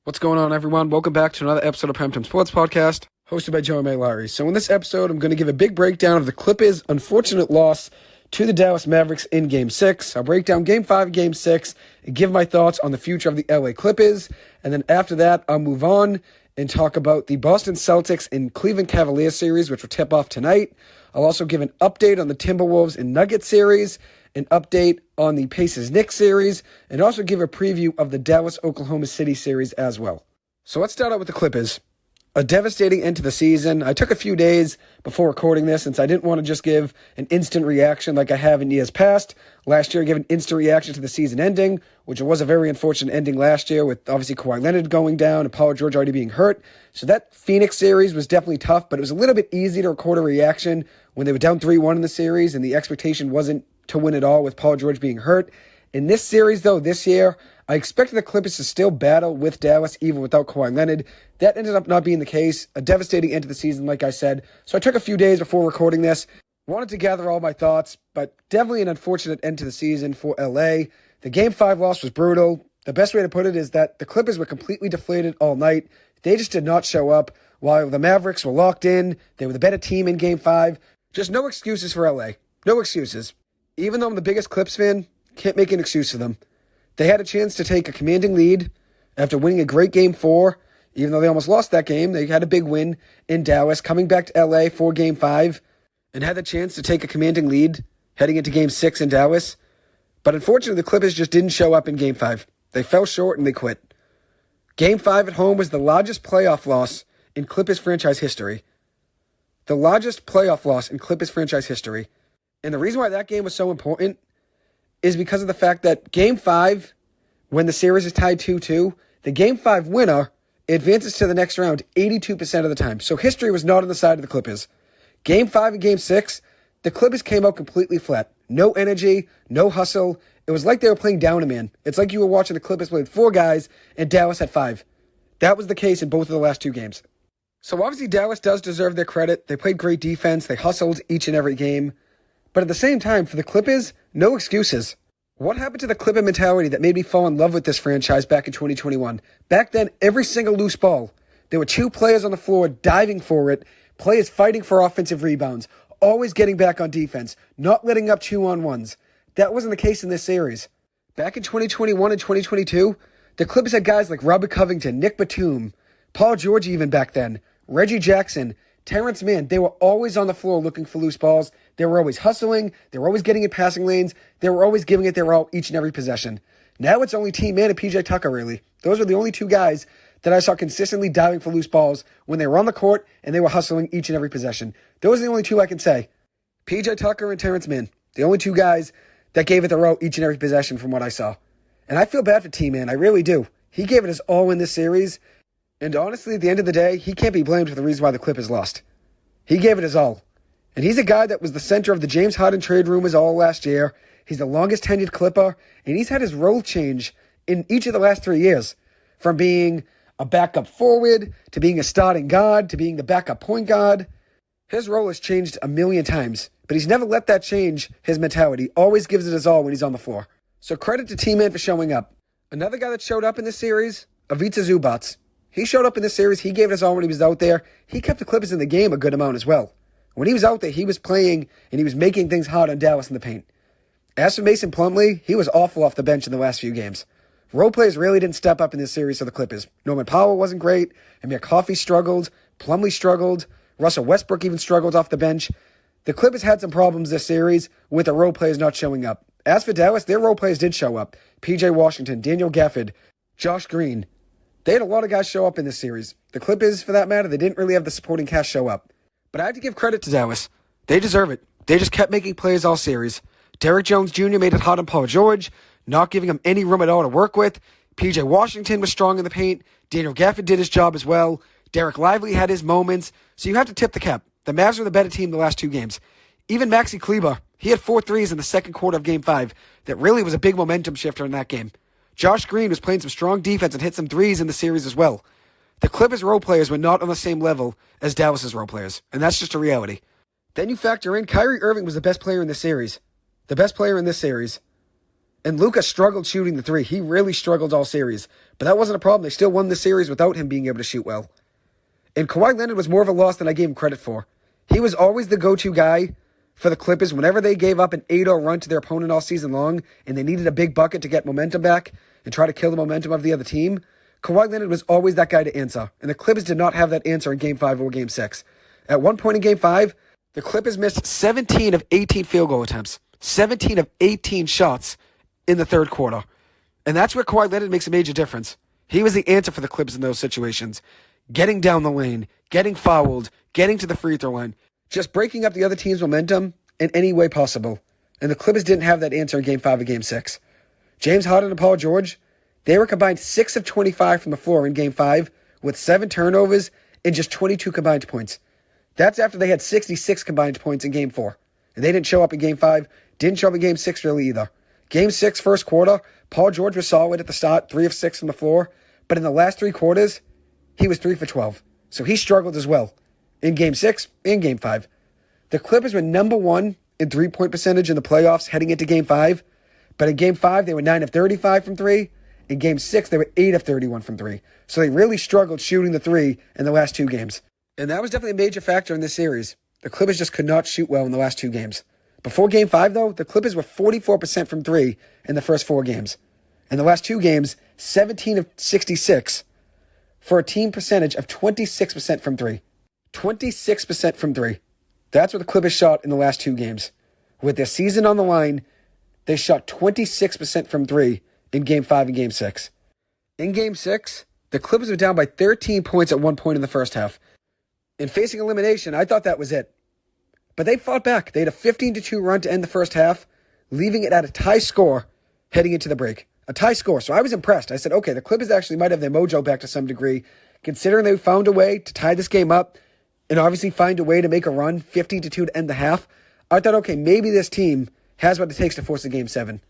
What's going on, everyone? Welcome back to another episode of Primetime Sports Podcast, hosted by Joe and Larry. So in this episode, I'm going to give a big breakdown of the Clippers' unfortunate loss to the Dallas Mavericks in Game 6. I'll break down Game 5 and Game 6 and give my thoughts on the future of the LA Clippers. And then after that, I'll move on and talk about the Boston Celtics and Cleveland Cavaliers series, which will tip off tonight. I'll also give an update on the Timberwolves and Nuggets series, an update on the Pacers-Knicks series, and also give a preview of the Dallas-Oklahoma City series as well. So let's start out with the Clippers. A devastating end to the season. I took a few days before recording this since I didn't want to just give an instant reaction like I have in years past. Last year I gave an instant reaction to the season ending, which was a very unfortunate ending last year with obviously Kawhi Leonard going down and Paul George already being hurt. So that Phoenix series was definitely tough, but it was a little bit easy to record a reaction when they were down 3-1 in the series and the expectation wasn't to win it all with Paul George being hurt. In this series, though, this year, I expected the Clippers to still battle with Dallas, even without Kawhi Leonard. That ended up not being the case. A devastating end to the season, like I said. So I took a few days before recording this. Wanted to gather all my thoughts, but definitely an unfortunate end to the season for LA. The Game 5 loss was brutal. The best way to put it is that the Clippers were completely deflated all night. They just did not show up, while the Mavericks were locked in. They were the better team in Game 5. Just no excuses for LA. No excuses. Even though I'm the biggest Clips fan, can't make an excuse for them. They had a chance to take a commanding lead after winning a great Game 4. Even though they almost lost that game, they had a big win in Dallas, coming back to LA for Game 5, and had the chance to take a commanding lead heading into Game 6 in Dallas. But unfortunately, the Clippers just didn't show up in Game 5. They fell short and they quit. Game 5 at home was the largest playoff loss in Clippers franchise history. The largest playoff loss in Clippers franchise history. And the reason why that game was so important is because of the fact that Game 5, when the series is tied 2-2, the Game 5 winner advances to the next round 82% of the time. So history was not on the side of the Clippers. Game 5 and Game 6, the Clippers came out completely flat. No energy, no hustle. It was like they were playing down a man. It's like you were watching the Clippers play with 4 guys and Dallas had 5. That was the case in both of the last 2 games. So obviously Dallas does deserve their credit. They played great defense. They hustled each and every game. But at the same time, for the Clippers, no excuses. What happened to the Clipper mentality that made me fall in love with this franchise back in 2021? Back then, every single loose ball, there were 2 players on the floor diving for it, players fighting for offensive rebounds, always getting back on defense, not letting up 2-on-1s. That wasn't the case in this series. Back in 2021 and 2022, the Clippers had guys like Robert Covington, Nick Batum, Paul George even back then, Reggie Jackson, Terrence Mann. They were always on the floor looking for loose balls. They were always hustling. They were always getting in passing lanes. They were always giving it their all each and every possession. Now it's only T-Man and PJ Tucker, really. Those were the only 2 guys that I saw consistently diving for loose balls when they were on the court and they were hustling each and every possession. Those are the only 2 I can say. PJ Tucker and Terrence Mann. The only 2 guys that gave it their all each and every possession from what I saw. And I feel bad for T-Man. I really do. He gave it his all in this series. And honestly, at the end of the day, he can't be blamed for the reason why the Clippers lost. He gave it his all. And he's a guy that was the center of the James Harden trade rumors all last year. He's the longest tenured Clipper, and he's had his role change in each of the last 3 years. From being a backup forward, to being a starting guard, to being the backup point guard. His role has changed a million times, but he's never let that change his mentality. Always gives it his all when he's on the floor. So credit to T-Man for showing up. Another guy that showed up in this series, Ivica Zubac. He showed up in this series. He gave it his all when he was out there. He kept the Clippers in the game a good amount as well. When he was out there, he was playing and he was making things hard on Dallas in the paint. As for Mason Plumlee, he was awful off the bench in the last few games. Role players really didn't step up in this series for the Clippers. Norman Powell wasn't great. Amir Coffey struggled. Plumlee struggled. Russell Westbrook even struggled off the bench. The Clippers had some problems this series with the role players not showing up. As for Dallas, their role players did show up. PJ Washington, Daniel Gafford, Josh Green. They had a lot of guys show up in this series. The Clippers, for that matter, they didn't really have the supporting cast show up. But I have to give credit to Dallas. They deserve it. They just kept making plays all series. Derrick Jones Jr. made it hard on Paul George, not giving him any room at all to work with. PJ Washington was strong in the paint. Daniel Gafford did his job as well. Derek Lively had his moments. So you have to tip the cap. The Mavs were the better team the last 2 games. Even Maxi Kleber, he had 4 threes in the second quarter of Game 5. That really was a big momentum shifter in that game. Josh Green was playing some strong defense and hit some threes in the series as well. The Clippers' role players were not on the same level as Dallas' role players, and that's just a reality. Then you factor in Kyrie Irving was the best player in this series. The best player in this series. And Luka struggled shooting the 3. He really struggled all series. But that wasn't a problem. They still won the series without him being able to shoot well. And Kawhi Leonard was more of a loss than I gave him credit for. He was always the go-to guy for the Clippers whenever they gave up an 8-0 run to their opponent all season long and they needed a big bucket to get momentum back and try to kill the momentum of the other team. Kawhi Leonard was always that guy to answer. And the Clippers did not have that answer in Game 5 or Game 6. At one point in Game 5, the Clippers missed 17 of 18 field goal attempts. 17 of 18 shots in the third quarter. And that's where Kawhi Leonard makes a major difference. He was the answer for the Clippers in those situations. Getting down the lane, getting fouled, getting to the free throw line, just breaking up the other team's momentum in any way possible. And the Clippers didn't have that answer in Game 5 or Game 6. James Harden and Paul George, they were combined 6 of 25 from the floor in Game 5 with 7 turnovers and just 22 combined points. That's after they had 66 combined points in Game 4. And they didn't show up in Game 5, didn't show up in Game 6 really either. Game 6, first quarter, Paul George was solid at the start, 3 of 6 from the floor. But in the last 3 quarters, he was 3 for 12. So he struggled as well in Game 6 and Game 5. The Clippers were number 1 in three-point percentage in the playoffs heading into Game 5. But in Game 5, they were 9 of 35 from 3. In Game 6, they were 8 of 31 from 3. So they really struggled shooting the 3 in the last 2 games. And that was definitely a major factor in this series. The Clippers just could not shoot well in the last 2 games. Before Game 5, though, the Clippers were 44% from 3 in the first 4 games. In the last 2 games, 17 of 66 for a team percentage of 26% from 3. 26% from 3. That's what the Clippers shot in the last 2 games. With their season on the line, they shot 26% from 3 in Game 5 and Game 6. In Game 6, the Clippers were down by 13 points at one point in the first half. In facing elimination, I thought that was it. But they fought back. They had a 15-2 run to end the first half, leaving it at a tie score heading into the break. A tie score. So I was impressed. I said, okay, the Clippers actually might have their mojo back to some degree, considering they found a way to tie this game up and obviously find a way to make a run, 15-2 to end the half. I thought, okay, maybe this team has what it takes to force a Game 7.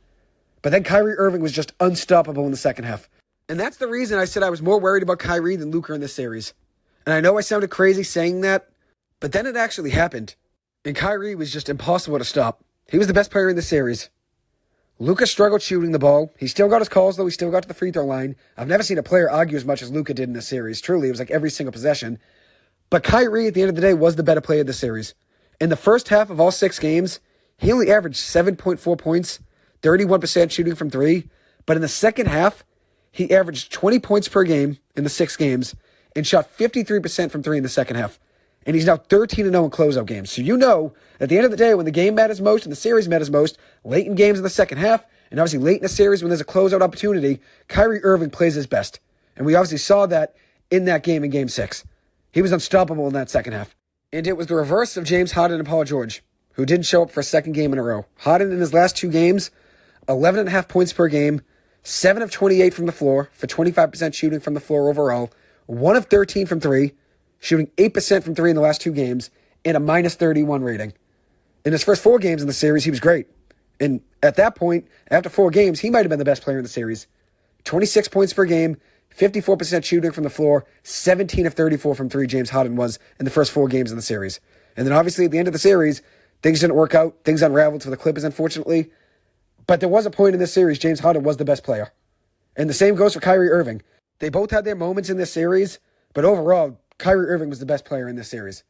But then Kyrie Irving was just unstoppable in the second half. And that's the reason I said I was more worried about Kyrie than Luka in this series. And I know I sounded crazy saying that, but then it actually happened. And Kyrie was just impossible to stop. He was the best player in the series. Luka struggled shooting the ball. He still got his calls, though. He still got to the free throw line. I've never seen a player argue as much as Luka did in this series. Truly, it was like every single possession. But Kyrie, at the end of the day, was the better player of the series. In the first half of all 6 games, he only averaged 7.4 points, 31% shooting from 3. But in the second half, he averaged 20 points per game in the 6 games and shot 53% from 3 in the second half. And he's now 13-0 in closeout games. So you know, at the end of the day, when the game matters most and the series matters most, late in games in the second half, and obviously late in the series when there's a closeout opportunity, Kyrie Irving plays his best. And we obviously saw that in that game in Game 6. He was unstoppable in that second half. And it was the reverse of James Harden and Paul George, who didn't show up for a second game in a row. Harden in his last 2 games, 11.5 points per game, 7 of 28 from the floor for 25% shooting from the floor overall, 1 of 13 from 3, shooting 8% from 3 in the last 2 games, and a minus 31 rating. In his first 4 games in the series, he was great. And at that point, after 4 games, he might have been the best player in the series. 26 points per game, 54% shooting from the floor, 17 of 34 from 3 James Harden was in the first 4 games in the series. And then obviously at the end of the series, things didn't work out. Things unraveled for the Clippers, unfortunately. But there was a point in this series, James Harden was the best player. And the same goes for Kyrie Irving. They both had their moments in this series, but overall, Kyrie Irving was the best player in this series.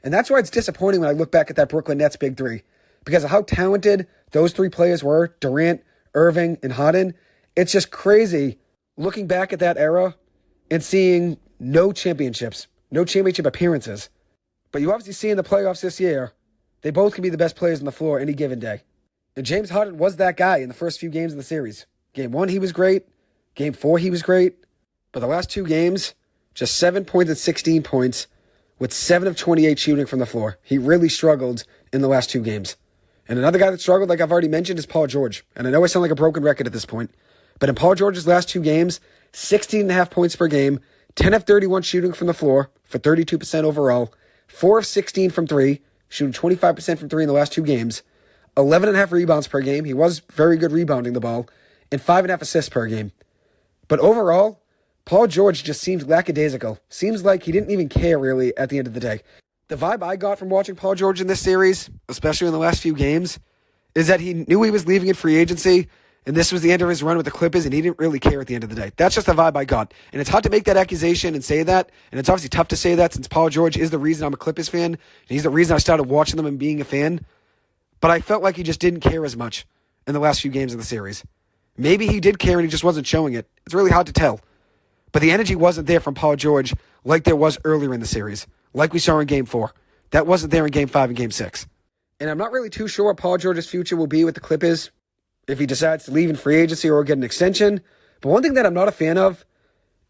And that's why it's disappointing when I look back at that Brooklyn Nets Big 3. Because of how talented those 3 players were, Durant, Irving, and Harden. It's just crazy looking back at that era and seeing no championships, no championship appearances. But you obviously see in the playoffs this year, they both can be the best players on the floor any given day. And James Harden was that guy in the first few games of the series. Game 1, he was great. Game 4, he was great. But the last 2 games, just 7 points and 16 points with 7 of 28 shooting from the floor. He really struggled in the last 2 games. And another guy that struggled, like I've already mentioned, is Paul George. And I know I sound like a broken record at this point. But in Paul George's last 2 games, 16.5 points per game, 10 of 31 shooting from the floor for 32% overall, 4 of 16 from 3, shooting 25% from 3 in the last 2 games, 11.5 rebounds per game. He was very good rebounding the ball, and 5.5 assists per game. But overall, Paul George just seemed lackadaisical. Seems like he didn't even care, really, at the end of the day. The vibe I got from watching Paul George in this series, especially in the last few games, is that he knew he was leaving in free agency, and this was the end of his run with the Clippers, and he didn't really care at the end of the day. That's just the vibe I got. And it's hard to make that accusation and say that, and it's obviously tough to say that since Paul George is the reason I'm a Clippers fan, and he's the reason I started watching them and being a fan. But I felt like he just didn't care as much in the last few games of the series. Maybe he did care and he just wasn't showing it. It's really hard to tell. But the energy wasn't there from Paul George like there was earlier in the series, like we saw in Game 4. That wasn't there in Game 5 and Game 6. And I'm not really too sure what Paul George's future will be with the Clippers, if he decides to leave in free agency or get an extension. But one thing that I'm not a fan of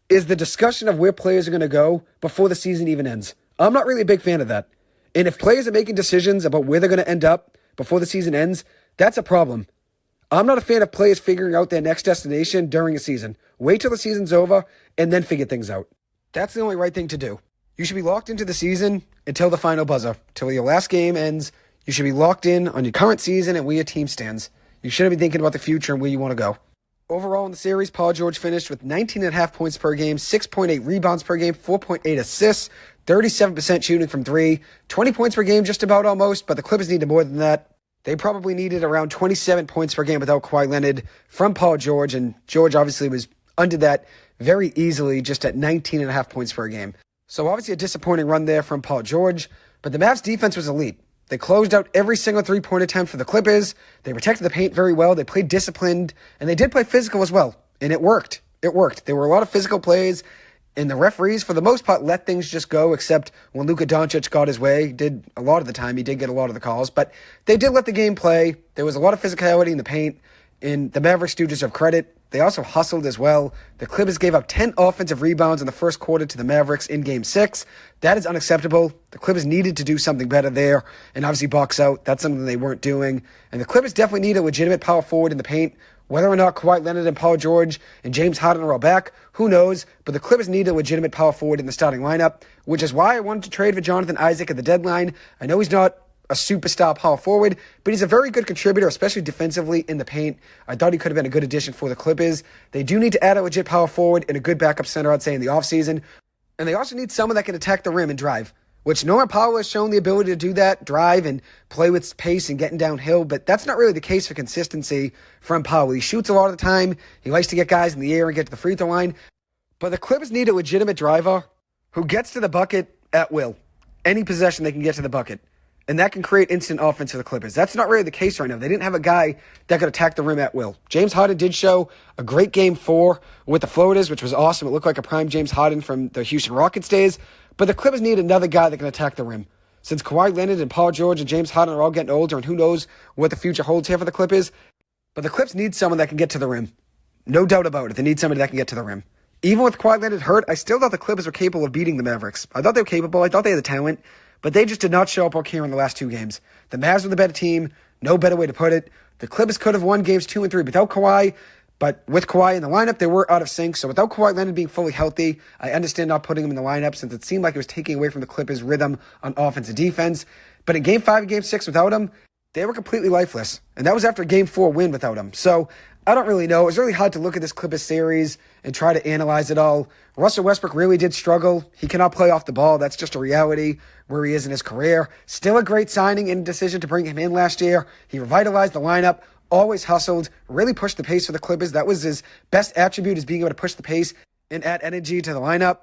is the discussion of where players are going to go before the season even ends. I'm not really a big fan of that. And if players are making decisions about where they're going to end up before the season ends, that's a problem. I'm not a fan of players figuring out their next destination during a season. Wait till the season's over and then figure things out. That's the only right thing to do. You should be locked into the season until the final buzzer. Till your last game ends, you should be locked in on your current season and where your team stands. You shouldn't be thinking about the future and where you want to go. Overall in the series, Paul George finished with 19.5 points per game, 6.8 rebounds per game, 4.8 assists, 37% shooting from three, 20 points per game just about almost, but the Clippers needed more than that. They probably needed around 27 points per game without Kawhi Leonard from Paul George, and George obviously was under that very easily, just at 19.5 points per game. So obviously a disappointing run there from Paul George, but the Mavs defense was elite. They closed out every single three-point attempt for the Clippers. They protected the paint very well. They played disciplined, and they did play physical as well, and it worked. It worked. There were a lot of physical plays, and the referees, for the most part, let things just go, except when Luka Doncic got his way. He did a lot of the time. He did get a lot of the calls, but they did let the game play. There was a lot of physicality in the paint, and the Mavericks do deserve credit. They also hustled as well. The Clippers gave up 10 offensive rebounds in the first quarter to the Mavericks in Game 6. That is unacceptable. The Clippers needed to do something better there and obviously box out. That's something they weren't doing. And the Clippers definitely need a legitimate power forward in the paint. Whether or not Kawhi Leonard and Paul George and James Harden are all back, who knows? But the Clippers need a legitimate power forward in the starting lineup, which is why I wanted to trade for Jonathan Isaac at the deadline. I know he's not a superstar power forward, but he's a very good contributor, especially defensively in the paint. I thought he could have been a good addition for the Clippers. They do need to add a legit power forward and a good backup center, I'd say, in the offseason. And they also need someone that can attack the rim and drive, which Norman Powell has shown the ability to do that, drive and play with pace and getting downhill, but that's not really the case for consistency from Powell. He shoots a lot of the time. He likes to get guys in the air and get to the free throw line. But the Clippers need a legitimate driver who gets to the bucket at will. Any possession, they can get to the bucket. And that can create instant offense for the Clippers. That's not really the case right now. They didn't have a guy that could attack the rim at will. James Harden did show a great Game 4 with the floaters, which was awesome. It looked like a prime James Harden from the Houston Rockets days. But the Clippers need another guy that can attack the rim. Since Kawhi Leonard and Paul George and James Harden are all getting older, and who knows what the future holds here for the Clippers. But the Clips need someone that can get to the rim. No doubt about it. They need somebody that can get to the rim. Even with Kawhi Leonard hurt, I still thought the Clippers were capable of beating the Mavericks. I thought they were capable. I thought they had the talent. But they just did not show up okay in the last two games. The Mavs were the better team. No better way to put it. The Clippers could have won games 2 and 3 without Kawhi. But with Kawhi in the lineup, they were out of sync. So without Kawhi Leonard being fully healthy, I understand not putting him in the lineup since it seemed like it was taking away from the Clippers' rhythm on offense and defense. But in Game 5 and Game 6 without him, they were completely lifeless. And that was after a Game 4 win without him. So I don't really know. It's really hard to look at this Clippers series and try to analyze it all. Russell Westbrook really did struggle. He cannot play off the ball. That's just a reality where he is in his career. Still a great signing and decision to bring him in last year. He revitalized the lineup, always hustled, really pushed the pace for the Clippers. That was his best attribute, is being able to push the pace and add energy to the lineup.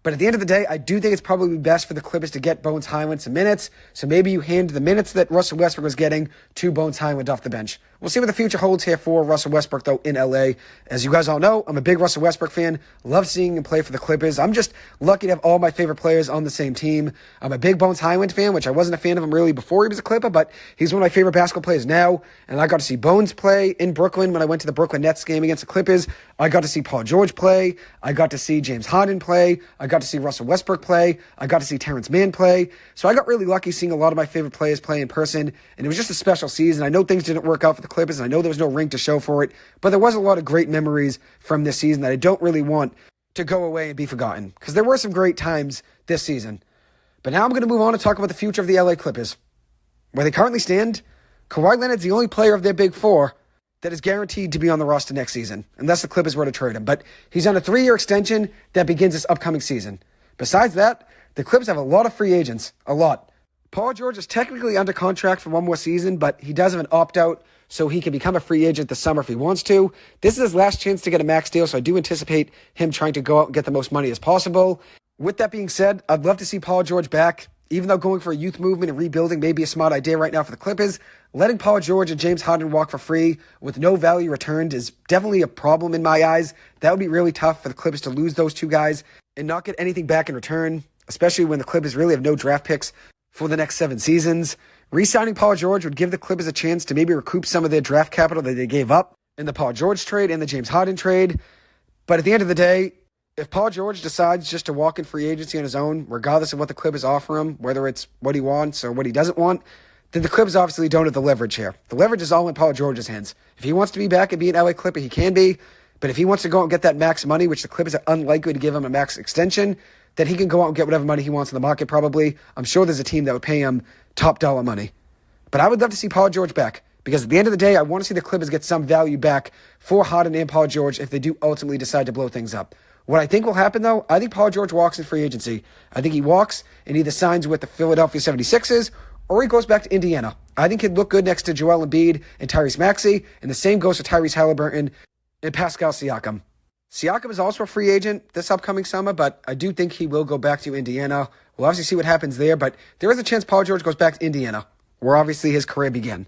But at the end of the day, I do think it's probably best for the Clippers to get Bones Highland some minutes. So maybe you hand the minutes that Russell Westbrook was getting to Bones Highland off the bench. We'll see what the future holds here for Russell Westbrook, though, in LA. As you guys all know, I'm a big Russell Westbrook fan. Love seeing him play for the Clippers. I'm just lucky to have all my favorite players on the same team. I'm a big Bones Highland fan, which I wasn't a fan of him really before he was a Clipper, but he's one of my favorite basketball players now. And I got to see Bones play in Brooklyn when I went to the Brooklyn Nets game against the Clippers. I got to see Paul George play. I got to see James Harden play. I got to see Russell Westbrook play. I got to see Terrence Mann play. So I got really lucky seeing a lot of my favorite players play in person. And it was just a special season. I know things didn't work out for the Clippers, and I know there was no ring to show for it, but there was a lot of great memories from this season that I don't really want to go away and be forgotten, because there were some great times this season. But now I'm going to move on to talk about the future of the LA Clippers. Where they currently stand, Kawhi Leonard's the only player of their big four that is guaranteed to be on the roster next season, unless the Clippers were to trade him. But he's on a 3-year extension that begins this upcoming season. Besides that, the Clippers have a lot of free agents, a lot. Paul George is technically under contract for one more season, but he does have an opt-out, so he can become a free agent this summer if he wants to. This is his last chance to get a max deal, so I do anticipate him trying to go out and get the most money as possible. With that being said, I'd love to see Paul George back. Even though going for a youth movement and rebuilding may be a smart idea right now for the Clippers, letting Paul George and James Harden walk for free with no value returned is definitely a problem in my eyes. That would be really tough for the Clippers to lose those two guys and not get anything back in return, especially when the Clippers really have no draft picks for the next 7 seasons. Re-signing Paul George would give the Clippers a chance to maybe recoup some of their draft capital that they gave up in the Paul George trade and the James Harden trade. But at the end of the day, if Paul George decides just to walk in free agency on his own, regardless of what the Clippers offer him, whether it's what he wants or what he doesn't want, then the Clippers obviously don't have the leverage here. The leverage is all in Paul George's hands. If he wants to be back and be an LA Clipper, he can be. But if he wants to go out and get that max money, which the Clippers are unlikely to give him a max extension, then he can go out and get whatever money he wants in the market probably. I'm sure there's a team that would pay him top dollar money. But I would love to see Paul George back, because at the end of the day, I want to see the Clippers get some value back for Harden and Paul George if they do ultimately decide to blow things up. What I think will happen, though, I think Paul George walks in free agency. I think he walks and either signs with the Philadelphia 76ers or he goes back to Indiana. I think he'd look good next to Joel Embiid and Tyrese Maxey, and the same goes for Tyrese Halliburton and Pascal Siakam. Siakam is also a free agent this upcoming summer, but I do think he will go back to Indiana. We'll obviously see what happens there, but there is a chance Paul George goes back to Indiana, where obviously his career began.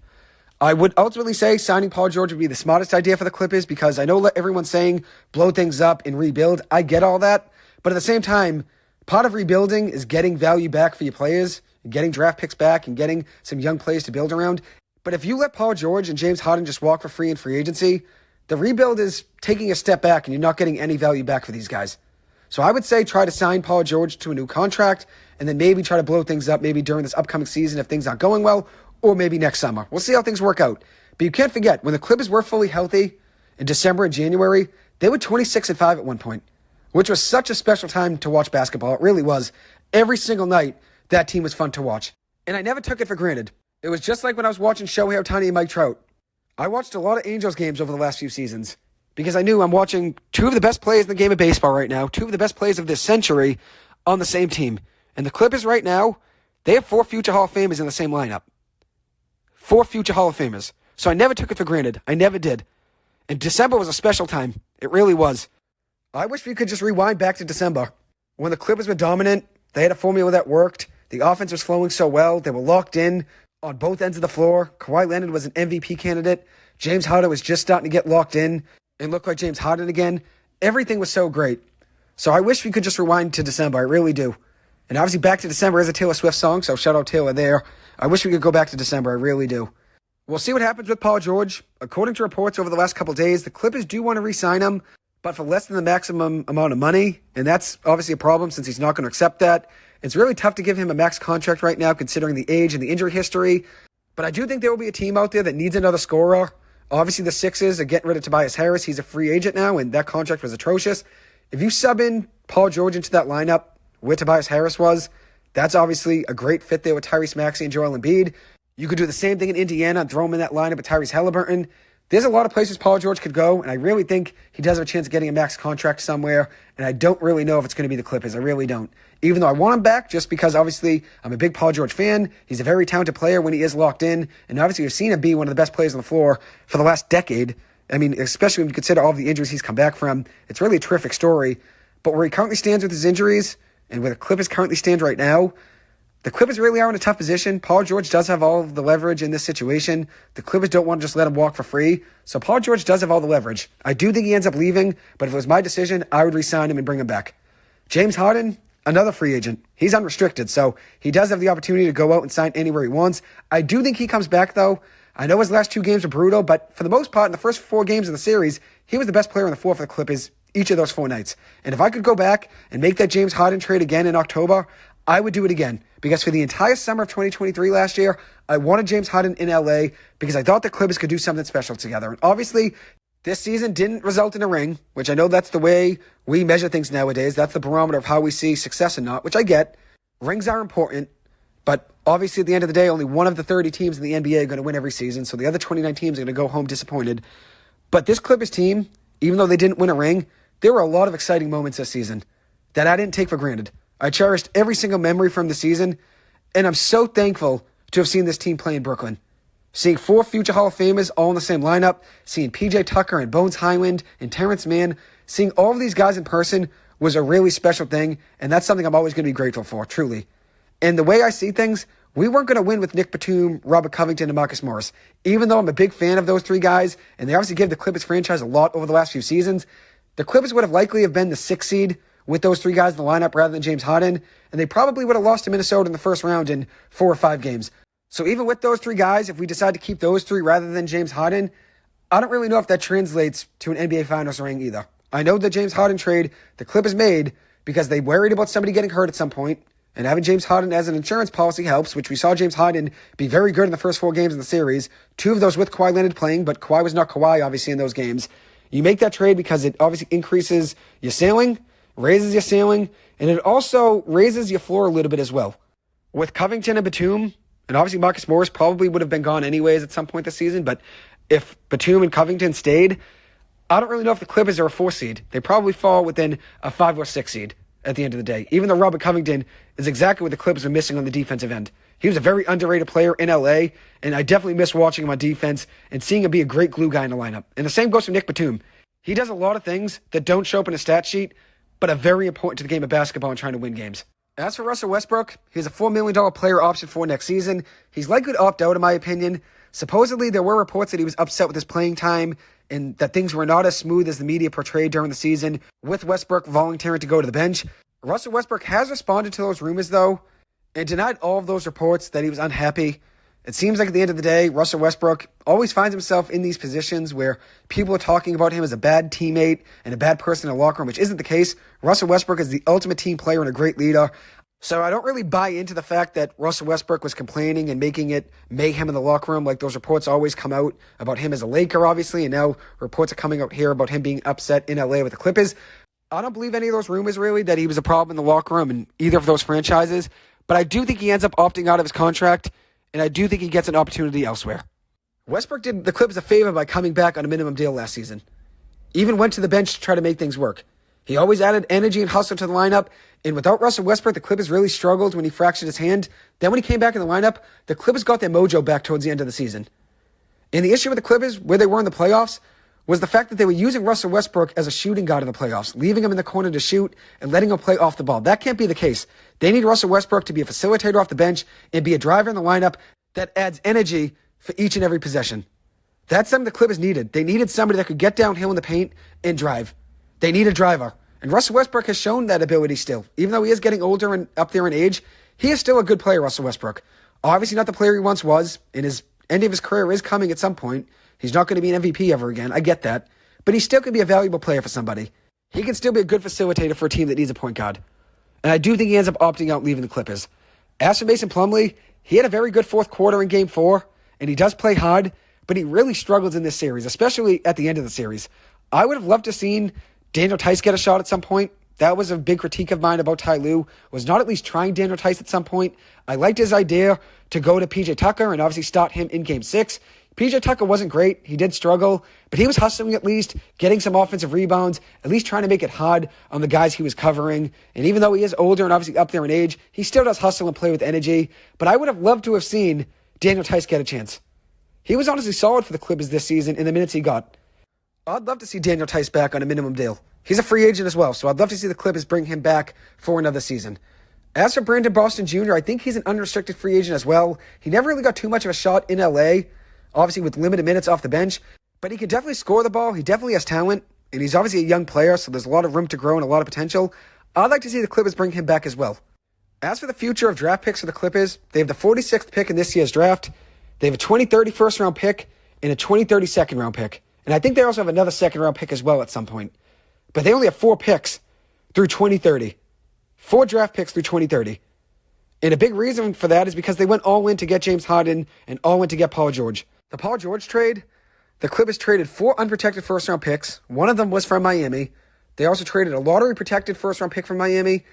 I would ultimately say signing Paul George would be the smartest idea for the Clippers, because I know everyone's saying blow things up and rebuild. I get all that. But at the same time, part of rebuilding is getting value back for your players, getting draft picks back, and getting some young players to build around. But if you let Paul George and James Harden just walk for free in free agency, the rebuild is taking a step back and you're not getting any value back for these guys. So I would say try to sign Paul George to a new contract and then maybe try to blow things up maybe during this upcoming season if things aren't going well, or maybe next summer. We'll see how things work out. But you can't forget, when the Clippers were fully healthy in December and January, they were 26-5 at one point, which was such a special time to watch basketball. It really was. Every single night, that team was fun to watch. And I never took it for granted. It was just like when I was watching Shohei Ohtani and Mike Trout. I watched a lot of Angels games over the last few seasons because I knew I'm watching two of the best players in the game of baseball right now, two of the best players of this century on the same team. And the Clippers right now, they have 4 future Hall of Famers in the same lineup. 4 future Hall of Famers. So I never took it for granted. I never did. And December was a special time. It really was. I wish we could just rewind back to December. When the Clippers were dominant, they had a formula that worked. The offense was flowing so well. They were locked in on both ends of the floor. Kawhi Leonard was an MVP candidate. James Harden was just starting to get locked in and look like James Harden again. Everything was so great. So I wish we could just rewind to December. I really do. And obviously Back to December is a Taylor Swift song, so shout out Taylor there. I wish we could go back to December. I really do. We'll see what happens with Paul George. According to reports over the last couple days, the Clippers do want to re-sign him, but for less than the maximum amount of money. And that's obviously a problem since he's not going to accept that. It's really tough to give him a max contract right now considering the age and the injury history. But I do think there will be a team out there that needs another scorer. Obviously the Sixers are getting rid of Tobias Harris. He's a free agent now, and that contract was atrocious. If you sub in Paul George into that lineup where Tobias Harris was, that's obviously a great fit there with Tyrese Maxey and Joel Embiid. You could do the same thing in Indiana and throw him in that lineup with Tyrese Halliburton. There's a lot of places Paul George could go, and I really think he does have a chance of getting a max contract somewhere, and I don't really know if it's going to be the Clippers. I really don't. Even though I want him back, just because obviously I'm a big Paul George fan. He's a very talented player when he is locked in, and obviously we've seen him be one of the best players on the floor for the last decade. I mean, especially when you consider all of the injuries he's come back from. It's really a terrific story. But where he currently stands with his injuries, and where the Clippers currently stand right now, the Clippers really are in a tough position. Paul George does have all of the leverage in this situation. The Clippers don't want to just let him walk for free. So Paul George does have all the leverage. I do think he ends up leaving, but if it was my decision, I would re-sign him and bring him back. James Harden, another free agent. He's unrestricted, so he does have the opportunity to go out and sign anywhere he wants. I do think he comes back, though. I know his last 2 games were brutal, but for the most part, in the first 4 games of the series, he was the best player on the floor for the Clippers each of those 4 nights. And if I could go back and make that James Harden trade again in October, I would do it again, because for the entire summer of 2023 last year, I wanted James Harden in LA because I thought the Clippers could do something special together. And obviously, this season didn't result in a ring, which I know that's the way we measure things nowadays. That's the barometer of how we see success and not, which I get. Rings are important, but obviously at the end of the day, only one of the 30 teams in the NBA are going to win every season, so the other 29 teams are going to go home disappointed. But this Clippers team, even though they didn't win a ring, there were a lot of exciting moments this season that I didn't take for granted. I cherished every single memory from the season, And I'm so thankful to have seen this team play in Brooklyn. Seeing 4 future Hall of Famers all in the same lineup, seeing P.J. Tucker and Bones Hyland and Terrence Mann, seeing all of these guys in person was a really special thing, and that's something I'm always going to be grateful for, truly. And the way I see things, we weren't going to win with Nick Batum, Robert Covington, and Marcus Morris. Even though I'm a big fan of those 3 guys, and they obviously gave the Clippers franchise a lot over the last few seasons, the Clippers would have likely have been the 6th seed with those 3 guys in the lineup rather than James Harden, and they probably would have lost to Minnesota in the first round in 4 or 5 games. So even with those 3 guys, if we decide to keep those 3 rather than James Harden, I don't really know if that translates to an NBA Finals ring either. I know the James Harden trade the Clippers made because they worried about somebody getting hurt at some point, and having James Harden as an insurance policy helps, which we saw James Harden be very good in the first 4 games of the series. 2 of those with Kawhi Leonard playing, but Kawhi was not Kawhi, obviously, in those games. You make that trade because it obviously increases your ceiling, raises your ceiling, and it also raises your floor a little bit as well. With Covington and Batum, and obviously Marcus Morris probably would have been gone anyways at some point this season, but if Batum and Covington stayed, I don't really know if the Clippers are a 4 seed. They probably fall within a 5 or 6 seed at the end of the day, even though Robert Covington is exactly what the Clippers are missing on the defensive end. He was a very underrated player in LA, and I definitely miss watching him on defense and seeing him be a great glue guy in the lineup. And the same goes for Nick Batum. He does a lot of things that don't show up in a stat sheet, but are very important to the game of basketball and trying to win games. As for Russell Westbrook, he's a $4 million player option for next season. He's likely to opt out, in my opinion. Supposedly, there were reports that he was upset with his playing time and that things were not as smooth as the media portrayed during the season, with Westbrook volunteering to go to the bench. Russell Westbrook has responded to those rumors, though, and denied all of those reports that he was unhappy. It seems like at the end of the day, Russell Westbrook always finds himself in these positions where people are talking about him as a bad teammate and a bad person in the locker room, which isn't the case. Russell Westbrook is the ultimate team player and a great leader. So I don't really buy into the fact that Russell Westbrook was complaining and making it mayhem in the locker room, like those reports always come out about him as a Laker, obviously, and now reports are coming out here about him being upset in LA with the Clippers. I don't believe any of those rumors, really, that he was a problem in the locker room in either of those franchises, but I do think he ends up opting out of his contract, and I do think he gets an opportunity elsewhere. Westbrook did the Clippers a favor by coming back on a minimum deal last season. Even went to the bench to try to make things work. He always added energy and hustle to the lineup, and without Russell Westbrook, the Clippers really struggled when he fractured his hand. Then when he came back in the lineup, the Clippers got their mojo back towards the end of the season. And the issue with the Clippers, where they were in the playoffs, was the fact that they were using Russell Westbrook as a shooting guard in the playoffs, leaving him in the corner to shoot and letting him play off the ball. That can't be the case. They need Russell Westbrook to be a facilitator off the bench and be a driver in the lineup that adds energy for each and every possession. That's something the Clippers needed. They needed somebody that could get downhill in the paint and drive. They need a driver. And Russell Westbrook has shown that ability still. Even though he is getting older and up there in age, he is still a good player, Russell Westbrook. Obviously not the player he once was, and his end of his career is coming at some point. He's not going to be an MVP ever again. I get that. But he still can be a valuable player for somebody. He can still be a good facilitator for a team that needs a point guard. And I do think he ends up opting out, leaving the Clippers. As for Mason Plumlee, he had a very good fourth quarter in Game 4, and he does play hard, but he really struggles in this series, especially at the end of the series. I would have loved to have seen Daniel Tice get a shot at some point. That was a big critique of mine about Ty Lue, was not at least trying Daniel Tice at some point. I liked his idea to go to P.J. Tucker and obviously start him in Game 6. P.J. Tucker wasn't great. He did struggle, but he was hustling at least, getting some offensive rebounds, at least trying to make it hard on the guys he was covering. And even though he is older and obviously up there in age, he still does hustle and play with energy. But I would have loved to have seen Daniel Tice get a chance. He was honestly solid for the Clippers this season in the minutes he got. I'd love to see Daniel Tice back on a minimum deal. He's a free agent as well, so I'd love to see the Clippers bring him back for another season. As for Brandon Boston Jr., I think he's an unrestricted free agent as well. He never really got too much of a shot in LA, obviously with limited minutes off the bench, but he can definitely score the ball. He definitely has talent, and he's obviously a young player, so there's a lot of room to grow and a lot of potential. I'd like to see the Clippers bring him back as well. As for the future of draft picks for the Clippers, they have the 46th pick in this year's draft. They have a 2030 first-round pick and a 2030 second-round pick. And I think they also have another second-round pick as well at some point. But they only have 4 picks through 2030. 4 draft picks through 2030. And a big reason for that is because they went all in to get James Harden and all in to get Paul George. The Paul George trade, the Clippers traded 4 unprotected first-round picks. One of them was from Miami. They also traded a lottery-protected first-round pick from Miami.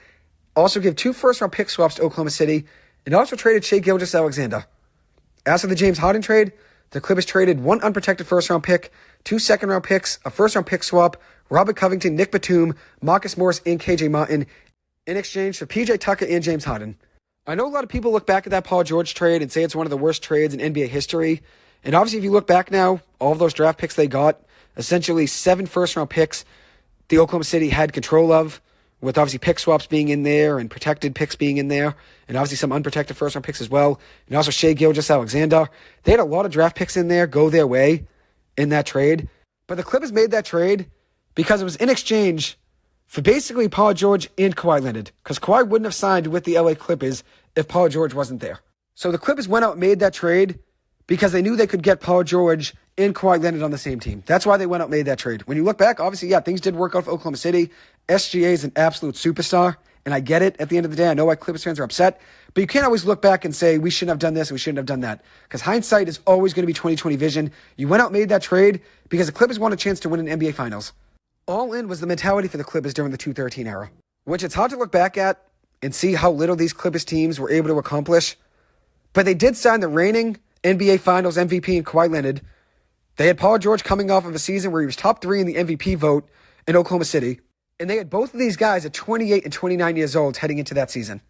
Also gave 2 first-round pick swaps to Oklahoma City. And also traded Shai Gilgeous-Alexander. As for the James Harden trade, the Clippers traded 1 unprotected first-round pick, 2 second-round picks, a first-round pick swap, Robert Covington, Nick Batum, Marcus Morris, and KJ Martin in exchange for P.J. Tucker and James Harden. I know a lot of people look back at that Paul George trade and say it's one of the worst trades in NBA history. And obviously, if you look back now, all of those draft picks they got, essentially 7 first-round picks the Oklahoma City had control of, with obviously pick swaps being in there and protected picks being in there, and obviously some unprotected first-round picks as well, and also Shai Gilgeous-Alexander. They had a lot of draft picks in there go their way in that trade. But the Clippers made that trade because it was in exchange for basically Paul George and Kawhi Leonard, because Kawhi wouldn't have signed with the LA Clippers if Paul George wasn't there. So the Clippers went out and made that trade because they knew they could get Paul George and Kawhi Leonard on the same team. That's why they went out and made that trade. When you look back, obviously, yeah, things did work out for Oklahoma City. SGA is an absolute superstar, and I get it at the end of the day. I know why Clippers fans are upset, but you can't always look back and say, we shouldn't have done this, we shouldn't have done that, because hindsight is always going to be 2020 vision. You went out and made that trade because the Clippers want a chance to win an NBA Finals. All in was the mentality for the Clippers during the 213 era, which it's hard to look back at and see how little these Clippers teams were able to accomplish. But they did sign the reigning NBA Finals MVP in Kawhi Leonard. They had Paul George coming off of a season where he was top 3 in the MVP vote in Oklahoma City. And they had both of these guys at 28 and 29 years old heading into that season.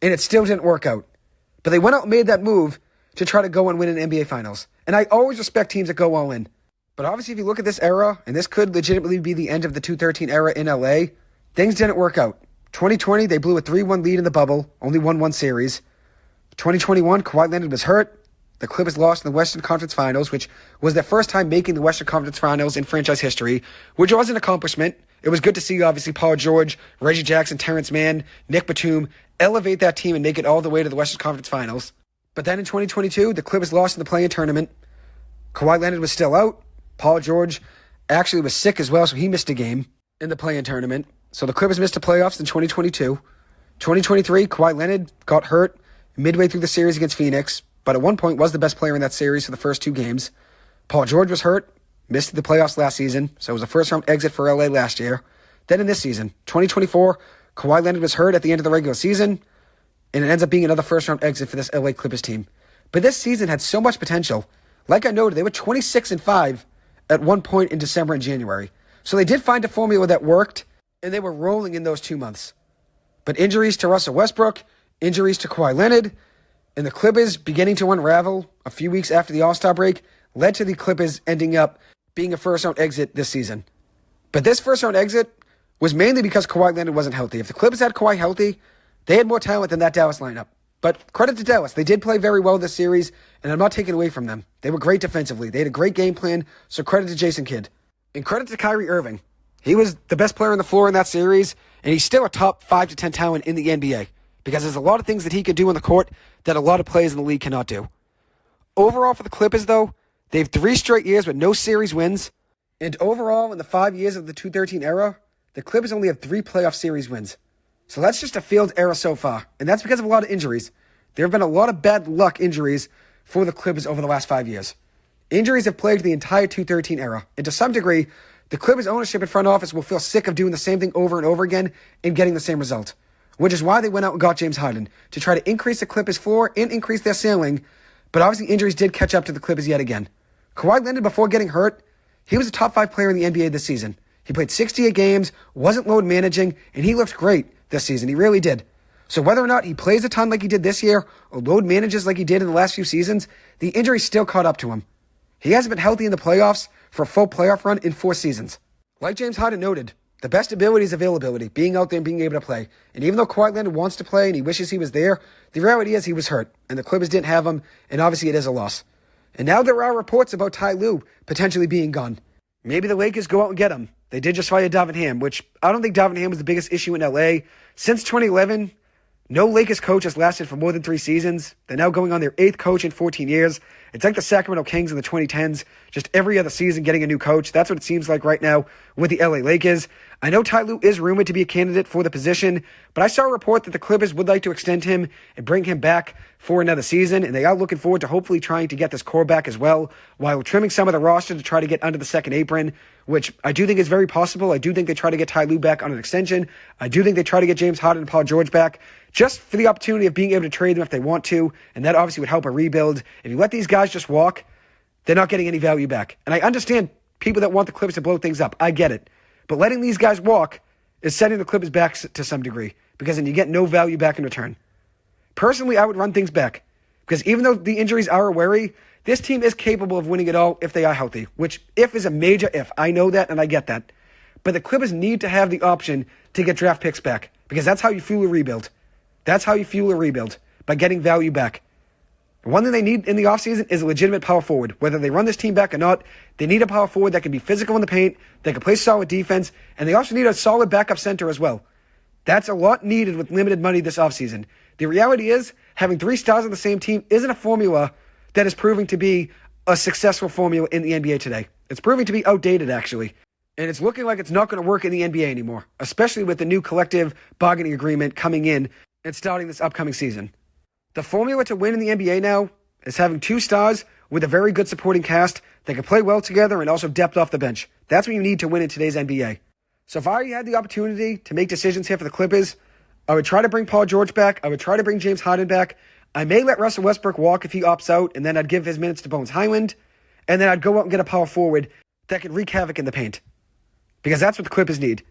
And it still didn't work out. But they went out and made that move to try to go and win an NBA Finals. And I always respect teams that go all in. But obviously, if you look at this era, and this could legitimately be the end of the 213 era in LA, things didn't work out. 2020, they blew a 3-1 lead in the bubble, only won one series. 2021, Kawhi Leonard was hurt. The Clippers lost in the Western Conference Finals, which was their first time making the Western Conference Finals in franchise history, which was an accomplishment. It was good to see, obviously, Paul George, Reggie Jackson, Terrence Mann, Nick Batum elevate that team and make it all the way to the Western Conference Finals. But then in 2022, the Clippers lost in the play-in tournament. Kawhi Leonard was still out. Paul George actually was sick as well, so he missed a game in the play-in tournament. So the Clippers missed the playoffs in 2022. 2023, Kawhi Leonard got hurt midway through the series against Phoenix, but at one point was the best player in that series for the first 2 games. Paul George was hurt, missed the playoffs last season, so it was a first-round exit for LA last year. Then in this season, 2024, Kawhi Leonard was hurt at the end of the regular season, and it ends up being another first-round exit for this LA Clippers team. But this season had so much potential. Like I noted, they were 26-5 at one point in December and January. So they did find a formula that worked, and they were rolling in those 2 months. But injuries to Russell Westbrook, injuries to Kawhi Leonard, and the Clippers beginning to unravel a few weeks after the All-Star break led to the Clippers ending up being a first-round exit this season. But this first-round exit was mainly because Kawhi Leonard wasn't healthy. If the Clippers had Kawhi healthy, they had more talent than that Dallas lineup. But credit to Dallas. They did play very well this series, and I'm not taking away from them. They were great defensively. They had a great game plan, so credit to Jason Kidd. And credit to Kyrie Irving. He was the best player on the floor in that series, and he's still a top 5 to 10 talent in the NBA because there's a lot of things that he can do on the court that a lot of players in the league cannot do. Overall for the Clippers, though, they have 3 straight years with no series wins, and overall in the 5 years of the 213 era, the Clippers only have 3 playoff series wins. So that's just a failed era so far, and that's because of a lot of injuries. There have been a lot of bad luck injuries for the Clippers over the last 5 years. Injuries have plagued the entire 213 era, and to some degree, the Clippers ownership and front office will feel sick of doing the same thing over and over again and getting the same result, which is why they went out and got James Harden, to try to increase the Clippers' floor and increase their ceiling, but obviously injuries did catch up to the Clippers yet again. Kawhi Leonard, before getting hurt, he was a top 5 player in the NBA this season. He played 68 games, wasn't load managing, and he looked great this season. He really did. So whether or not he plays a ton like he did this year, or load manages like he did in the last few seasons, the injury still caught up to him. He hasn't been healthy in the playoffs for a full playoff run in 4 seasons. Like James Harden noted, the best ability is availability, being out there and being able to play. And even though Kawhi Leonard wants to play and he wishes he was there, the reality is he was hurt, and the Clippers didn't have him, and obviously it is a loss. And now there are reports about Ty Lue potentially being gone. Maybe the Lakers go out and get him. They did just fire Darvin Ham, which I don't think Darvin Ham was the biggest issue in LA. Since 2011, no Lakers coach has lasted for more than 3 seasons. They're now going on their 8th coach in 14 years. It's like the Sacramento Kings in the 2010s, just every other season getting a new coach. That's what it seems like right now with the LA Lakers. I know Ty Lue is rumored to be a candidate for the position, but I saw a report that the Clippers would like to extend him and bring him back for another season, and they are looking forward to hopefully trying to get this core back as well, while trimming some of the roster to try to get under the second apron, which I do think is very possible. I do think they try to get Ty Lue back on an extension. I do think they try to get James Harden and Paul George back, just for the opportunity of being able to trade them if they want to, and that obviously would help a rebuild. If you let these guys just walk, they're not getting any value back. And I understand people that want the Clippers to blow things up. I get it. But letting these guys walk is setting the Clippers back to some degree, because then you get no value back in return. Personally, I would run things back. Because even though the injuries are a worry, this team is capable of winning it all if they are healthy. Which, if is a major if. I know that and I get that. But the Clippers need to have the option to get draft picks back. Because that's how you fuel a rebuild. That's how you fuel a rebuild. By getting value back. One thing they need in the offseason is a legitimate power forward. Whether they run this team back or not, they need a power forward that can be physical in the paint, that can play solid defense, and they also need a solid backup center as well. That's a lot needed with limited money this offseason. The reality is, having 3 stars on the same team isn't a formula that is proving to be a successful formula in the NBA today. It's proving to be outdated, actually. And it's looking like it's not going to work in the NBA anymore, especially with the new collective bargaining agreement coming in and starting this upcoming season. The formula to win in the NBA now is having 2 stars with a very good supporting cast that can play well together and also depth off the bench. That's what you need to win in today's NBA. So if I had the opportunity to make decisions here for the Clippers, I would try to bring Paul George back. I would try to bring James Harden back. I may let Russell Westbrook walk if he opts out, and then I'd give his minutes to Bones Highland, and then I'd go out and get a power forward that can wreak havoc in the paint. Because that's what the Clippers need.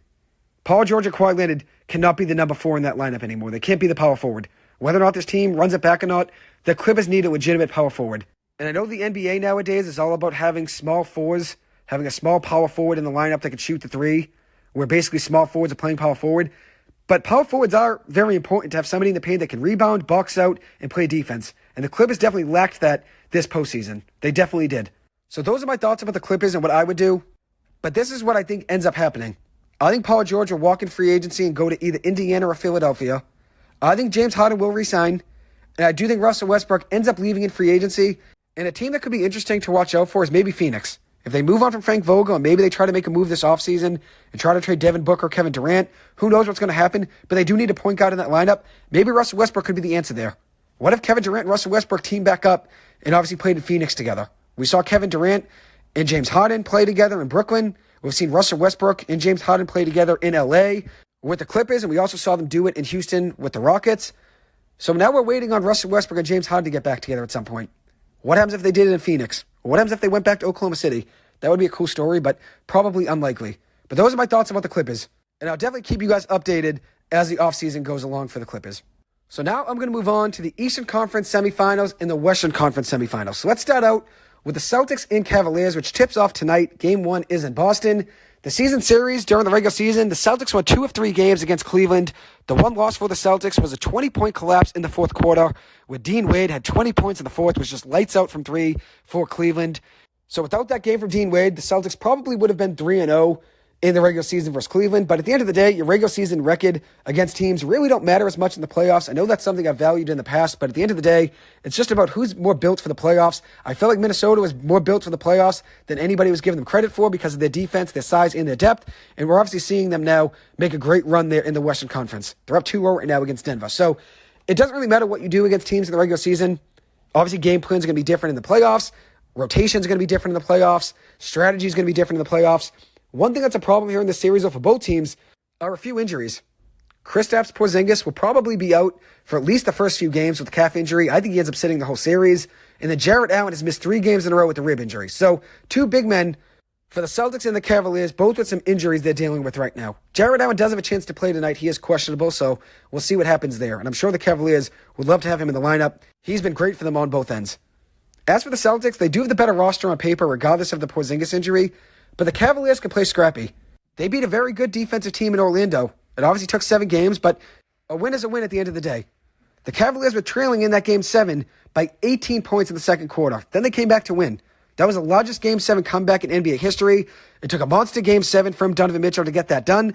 Paul George and Kawhi Leonard cannot be the number 4 in that lineup anymore. They can't be the power forward. Whether or not this team runs it back or not, the Clippers need a legitimate power forward. And I know the NBA nowadays is all about having small fours, having a small power forward in the lineup that can shoot the 3, where basically small forwards are playing power forward. But power forwards are very important to have somebody in the paint that can rebound, box out, and play defense. And the Clippers definitely lacked that this postseason. They definitely did. So those are my thoughts about the Clippers and what I would do. But this is what I think ends up happening. I think Paul George will walk in free agency and go to either Indiana or Philadelphia. I think James Harden will resign. And I do think Russell Westbrook ends up leaving in free agency. And a team that could be interesting to watch out for is maybe Phoenix. If they move on from Frank Vogel and maybe they try to make a move this offseason and try to trade Devin Booker or Kevin Durant, who knows what's going to happen, but they do need a point guard in that lineup. Maybe Russell Westbrook could be the answer there. What if Kevin Durant and Russell Westbrook team back up and obviously played in Phoenix together? We saw Kevin Durant and James Harden play together in Brooklyn. We've seen Russell Westbrook and James Harden play together in LA with the Clippers, and we also saw them do it in Houston with the Rockets. So now we're waiting on Russell Westbrook and James Harden to get back together at some point. What happens if they did it in Phoenix? What happens if they went back to Oklahoma City? That would be a cool story, but probably unlikely. But those are my thoughts about the Clippers. And I'll definitely keep you guys updated as the offseason goes along for the Clippers. So now I'm going to move on to the Eastern Conference semifinals and the Western Conference semifinals. So let's start out with the Celtics and Cavaliers, which tips off tonight. Game 1 is in Boston. The season series during the regular season, the Celtics won 2 of 3 games against Cleveland. The one loss for the Celtics was a 20-point collapse in the fourth quarter, where Dean Wade had 20 points in the fourth, was just lights out from 3 for Cleveland. So without that game from Dean Wade, the Celtics probably would have been 3-0 in the regular season versus Cleveland. But at the end of the day, your regular season record against teams really don't matter as much in the playoffs. I know that's something I've valued in the past, but at the end of the day, it's just about who's more built for the playoffs. I feel like Minnesota was more built for the playoffs than anybody was giving them credit for because of their defense, their size, and their depth. And we're obviously seeing them now make a great run there in the Western Conference. They're up 2-0 right now against Denver. So it doesn't really matter what you do against teams in the regular season. Obviously, game plans are going to be different in the playoffs. Rotations are going to be different in the playoffs. Strategy is going to be different in the playoffs. One thing that's a problem here in this series, though, for both teams are a few injuries. Kristaps Porzingis will probably be out for at least the first few games with a calf injury. I think he ends up sitting the whole series. And then Jarrett Allen has missed 3 games in a row with a rib injury. So 2 big men for the Celtics and the Cavaliers, both with some injuries they're dealing with right now. Jarrett Allen does have a chance to play tonight. He is questionable, so we'll see what happens there. And I'm sure the Cavaliers would love to have him in the lineup. He's been great for them on both ends. As for the Celtics, they do have the better roster on paper regardless of the Porzingis injury, but the Cavaliers can play scrappy. They beat a very good defensive team in Orlando. It obviously took 7 games, but a win is a win at the end of the day. The Cavaliers were trailing in that Game 7 by 18 points in the second quarter. Then they came back to win. That was the largest Game 7 comeback in NBA history. It took a monster Game 7 from Donovan Mitchell to get that done.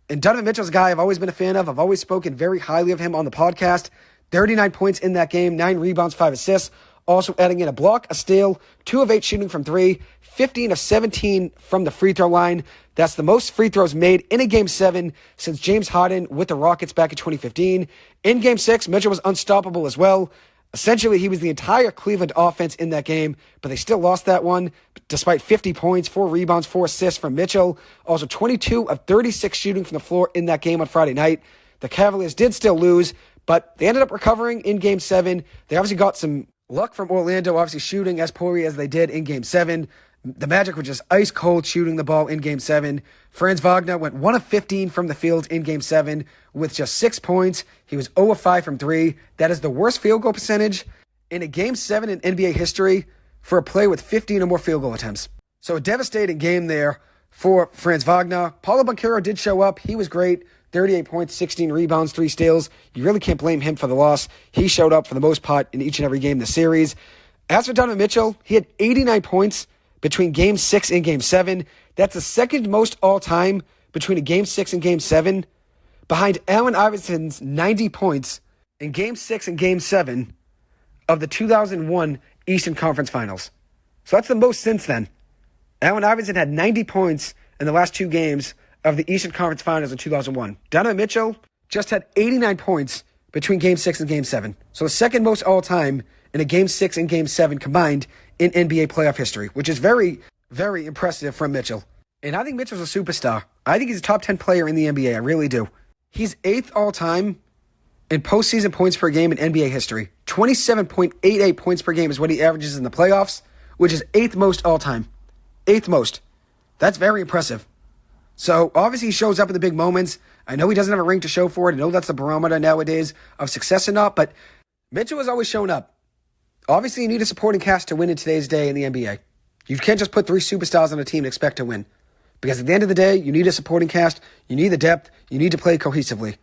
And Donovan Mitchell's a guy I've always been a fan of. I've always spoken very highly of him on the podcast. 39 points in that game, 9 rebounds, 5 assists. Also adding in a block, a steal, 2 of 8 shooting from 3, 15 of 17 from the free throw line. That's the most free throws made in a Game 7 since James Harden with the Rockets back in 2015. In Game 6, Mitchell was unstoppable as well. Essentially, he was the entire Cleveland offense in that game, but they still lost that one despite 50 points, 4 rebounds, 4 assists from Mitchell. Also 22 of 36 shooting from the floor in that game on Friday night. The Cavaliers did still lose, but they ended up recovering in Game 7. They obviously got some luck from Orlando, obviously shooting as poorly as they did in Game 7. The Magic were just ice cold shooting the ball in Game 7. Franz Wagner went 1 of 15 from the field in Game 7 with just 6 points. He was 0 of 5 from 3. That is the worst field goal percentage in a Game 7 in NBA history for a player with 15 or more field goal attempts. So a devastating game there for Franz Wagner. Paulo Banchero did show up. He was great. 38 points, 16 rebounds, 3 steals. You really can't blame him for the loss. He showed up for the most part in each and every game in the series. As for Donovan Mitchell, he had 89 points between Game 6 and Game 7. That's the second most all-time between a Game 6 and Game 7, behind Allen Iverson's 90 points in Game 6 and Game 7 of the 2001 Eastern Conference Finals. So that's the most since then. Allen Iverson had 90 points in the last 2 games of the Eastern Conference Finals in 2001. Donovan Mitchell just had 89 points between Game 6 and Game 7. So the second most all-time in a Game 6 and Game 7 combined in NBA playoff history, which is very, very impressive from Mitchell. And I think Mitchell's a superstar. I think he's a top 10 player in the NBA. I really do. He's 8th all-time in postseason points per game in NBA history. 27.88 points per game is what he averages in the playoffs, which is 8th most all-time. 8th most. That's very impressive. So, obviously, he shows up in the big moments. I know he doesn't have a ring to show for it. I know that's the barometer nowadays of success or not, but Mitchell has always shown up. Obviously, you need a supporting cast to win in today's day in the NBA. You can't just put 3 superstars on a team and expect to win. Because at the end of the day, you need a supporting cast, you need the depth, you need to play cohesively.